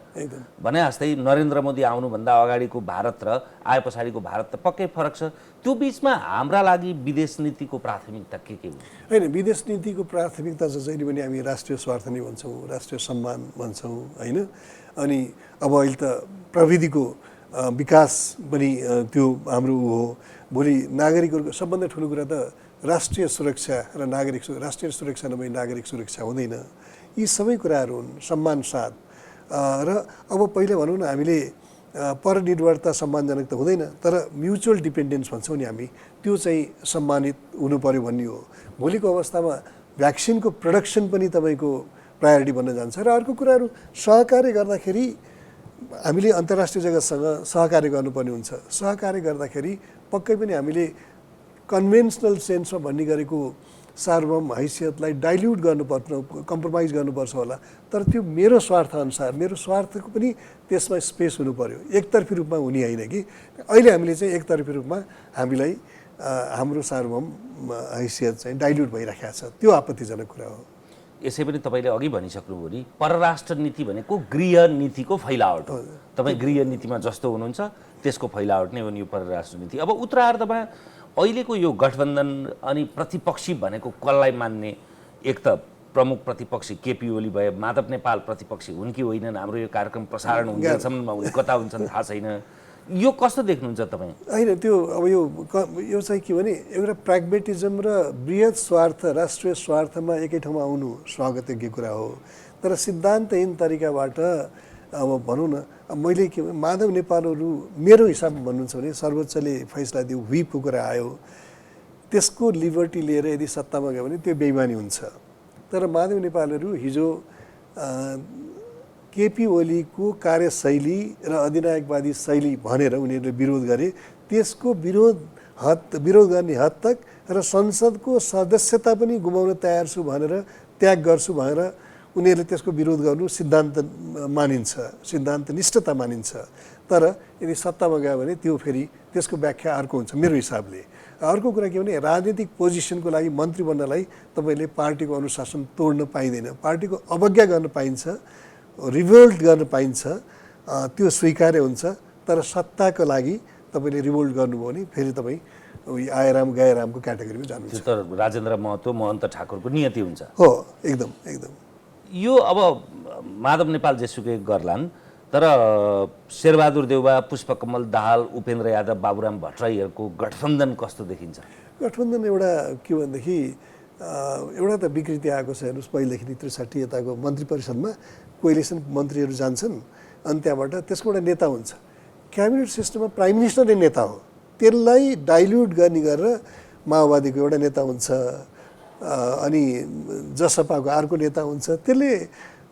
भने जस्तै नरेन्द्र मोदी आउनुभन्दा अगाडिको भारत र आए पछाडिको भारत त पक्कै फरक छ। त्यो बिचमा हाम्रा लागि विदेश नीतिको प्राथमिकता के हो? होइन, विदेश नीतिको प्राथमिकता चाहिँ जहिले पनि हामी राष्ट्रिय स्वार्थ नै भन्छौँ, राष्ट्रिय सम्मान भन्छौँ होइन। अनि अब अहिले त प्रविधिको विकास पनि त्यो हाम्रो हो। भोलि नागरिकहरूको सबभन्दा ठुलो कुरा त राष्ट्रिय सुरक्षा र राष्ट्रिय सुरक्षा नभई नागरिक सुरक्षा हुँदैन। यी सबै कुराहरू हुन् सम्मान साथ। र अब पहिले भनौँ न, हामीले परनिर्भरता सम्मानजनक त हुँदैन, तर म्युचुअल डिपेन्डेन्स भन्छौँ नि हामी, त्यो चाहिँ सम्मानित हुनु पर्यो भन्ने हो। भोलिको अवस्थामा भ्याक्सिनको प्रोडक्सन पनि तपाईँको प्रायोरिटी बन्न जान्छ। र अर्को कुराहरू सहकार्य गर्दाखेरि हामीले अन्तर्राष्ट्रिय जगतसँग सहकार्य गर्नुपर्ने हुन्छ। सहकार्य गर्दाखेरि पक्कै पनि हामीले कन्भेन्सनल सेन्समा भन्ने गरेको सार्वभौम हैसियतलाई डाइल्युट गर्नुपर्छ, कम्प्रोमाइज गर्नुपर्छ होला। तर त्यो मेरो स्वार्थअनुसार, मेरो स्वार्थको पनि त्यसमा स्पेस हुनु पर्यो। एकतर्फी रूपमा हुने होइन कि अहिले हामीले चाहिँ एकतर्फी रूपमा हामीलाई हाम्रो सार्वभौम हैसियत चाहिँ डाइल्युट भइराखेको छ। त्यो आपत्तिजनक कुरा हो। यसै पनि तपाईँले अघि भनिसक्नुभयो नि, परराष्ट्र नीति भनेको गृह नीतिको फैलावट हो। तपाईँ गृह नीतिमा जस्तो हुनुहुन्छ त्यसको फैलावट नै हो नि यो परराष्ट्र नीति। अब उत्तरार्धमा अहिलेको यो गठबन्धन अनि प्रतिपक्षी भनेको कसलाई मान्ने? एक त प्रमुख प्रतिपक्षी केपी ओली भए, माधव नेपाल प्रतिपक्षी हुन् कि होइनन्, हाम्रो यो कार्यक्रम प्रसारण हुँदैछन् कता हुन्छन् थाहा छैन। यो कस्तो देख्नुहुन्छ तपाईँ? होइन, त्यो अब यो चाहिँ के भने एउटा प्राग्मेटिजम र बृहत स्वार्थ, राष्ट्रिय स्वार्थमा एकै ठाउँमा आउनु स्वागतयोग्य कुरा हो। तर सिद्धान्तहीन तरिकाबाट अब भनौँ न, मैले के माधव नेपालहरू मेरो हिसाबमा भन्नुहुन्छ भने सर्वोच्चले फैसला दियो, व्हिपको कुरा आयो, त्यसको लिबर्टी लिएर यदि सत्तामा गयो भने त्यो बेइमानी हुन्छ। तर माधव नेपालहरू हिजो केपी ओलीको कार्यशैली र अधिनायकवादी शैली भनेर उनीहरूले विरोध गरे। त्यसको विरोध विरोध गर्ने हद तक र संसदको सदस्यता पनि गुमाउन तयार छु भनेर त्याग गर्छु भनेर उनीहरूले त्यसको विरोध गर्नु सिद्धान्त मानिन्छ, सिद्धान्तनिष्ठता मानिन्छ। तर यदि सत्तामा गयो भने त्यो फेरि त्यसको व्याख्या अर्को हुन्छ मेरो हिसाबले। अर्को कुरा के भने राजनीतिक पोजिसनको लागि मन्त्री बन्नलाई तपाईँले पार्टीको अनुशासन तोड्न पाइँदैन, पार्टीको अवज्ञा गर्न पाइन्छ, रिभोल्ट गर्न पाइन्छ, त्यो स्वीकार्य हुन्छ। तर सत्ताको लागि तपाईँले रिभोल्ट गर्नुभयो भने फेरि तपाईँ आयराम गएरामको क्याटेगोरीमा जानुहुन्छ। तर राजेन्द्र महतो महन्त ठाकुरको नियति हुन्छ। हो, एकदम एकदम। यो अब माधव नेपाल जेसुकै गर्लान्, तर शेरबहादुर देउवा, पुष्पकमल दाहाल, उपेन्द्र यादव, बाबुराम भट्टराईहरूको गठबन्धन कस्तो देखिन्छ? गठबन्धन एउटा के भनेदेखि एउटा त विकृति आएको छ। हेर्नुहोस्, पहिलेदेखि ६३ यताको मन्त्री परिषदमा कोइलिसन मन्त्रीहरू जान्छन् अनि त्यहाँबाट त्यसको एउटा नेता हुन्छ। क्याबिनेट सिस्टममा प्राइम मिनिस्टर नै नेता हो, त्यसलाई डाइल्युट गर्ने गरेर माओवादीको एउटा नेता हुन्छ अनि जसपाको अर्को नेता हुन्छ। त्यसले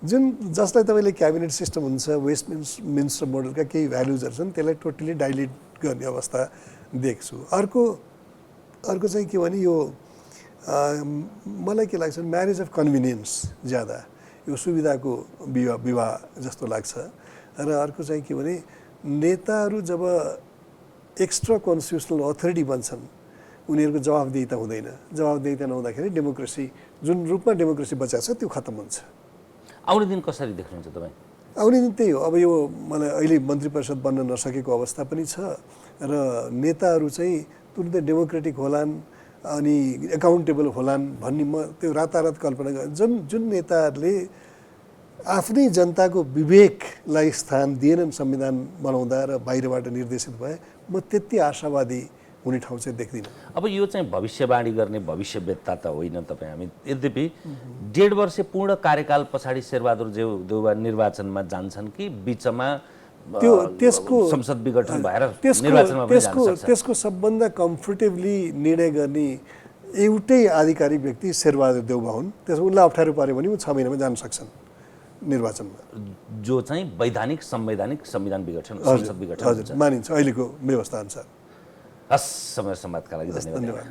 जसलाई तपाईँले क्याबिनेट सिस्टम हुन्छ, वेस्ट मिनिस्टर मोडलका केही भ्यालुजहरू छन्, त्यसलाई टोटली डाइल्युट गर्ने अवस्था देख्छु। अर्को चाहिँ के भने यो मलाई के लाग्छ, म्यारेज अफ कन्भिनियन्स ज्यादा, यो सुविधाको विवाह जस्तो लाग्छ। र अर्को चाहिँ के भने नेताहरू जब एक्स्ट्रा कन्स्टिट्युसनल अथोरिटी बन्छन् उनीहरूको जवाबदेहिता हुँदैन। जवाबदेहिता नहुँदाखेरि डेमोक्रेसी जुन रूपमा डेमोक्रेसी बचाएको छ त्यो खत्तम हुन्छ। आउने दिन कसरी देख्नुहुन्छ तपाईँ? आउने दिन त्यही हो। अब यो मलाई अहिले मन्त्री परिषद बन्न नसकेको अवस्था पनि छ र नेताहरू चाहिँ तुरुन्तै डेमोक्रेटिक होलान् अनि एकाउन्टेबल होलान् भन्ने म त्यो रातारात कल्पना जुन नेताहरूले आफ्नै जनताको विवेकलाई स्थान दिएनन् संविधान बनाउँदा र बाहिरबाट निर्देशित भए, म त्यति आशावादी हुने ठाउँ चाहिँ देख्दिनँ। अब यो चाहिँ भविष्यवाणी गर्ने भविष्यवेत्ता त होइन तपाईँ। हामी यद्यपि 1.5 वर्ष पूर्ण कार्यकाल पछाडि शेरबहादुर देउवा निर्वाचनमा जान्छन् कि बिचमा त्यसको संसद विघटन भएर निर्वाचनमा पनि जान सक्छ? त्यसको सबभन्दा कम्फर्टेबली निर्णय गर्ने एउटै आधिकारिक व्यक्ति शेरबहादुर देउवा हुन्। त्यसो उनलाई अप्ठ्यारो पर्यो भने 6 महिनामा जान सक्छन् निर्वाचनमा, जो चाहिँ वैधानिक संवैधानिक संविधान विघटन संसद विघटन हुन्छ मानिन्छ अहिलेको व्यवस्था अनुसार। हस्, समय संवादका लागि धन्यवाद।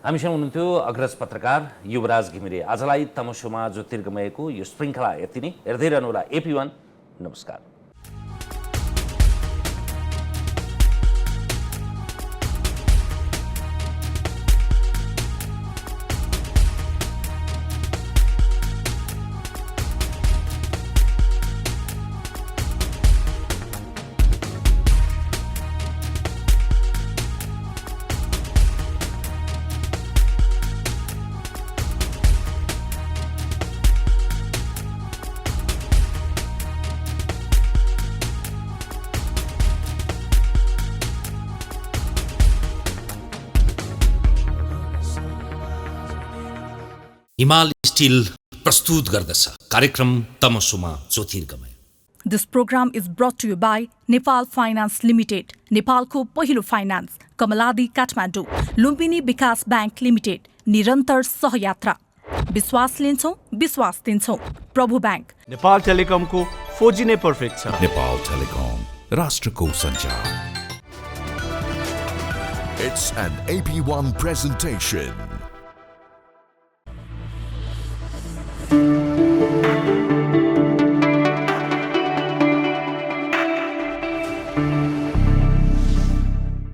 हामीसँग हुनुहुन्थ्यो अग्रज पत्रकार युवराज घिमिरे। आजलाई तमसोमा ज्योतिर्गमयको यो श्रृङ्खला यति नै। हेर्दै रहनुहोला AP1। नमस्कार। हिमाल स्टिल प्रस्तुत गर्दछ कार्यक्रम तमसोमा ज्योतिर्गमय। This program is brought to you by Nepal Finance Limited, नेपालको पहिलो फाइनान्स, कमलादी काठमाडौँ, लुम्बिनी विकास बैंक लिमिटेड, निरन्तर सहयात्रा। विश्वास लिन्छौँ, विश्वास दिन्छौँ। प्रभु बैंक। नेपाल टेलिकमको 4G नै पर्फेक्ट छ। नेपाल टेलिकम, राष्ट्रको सञ्चार। It's an AP1 presentation.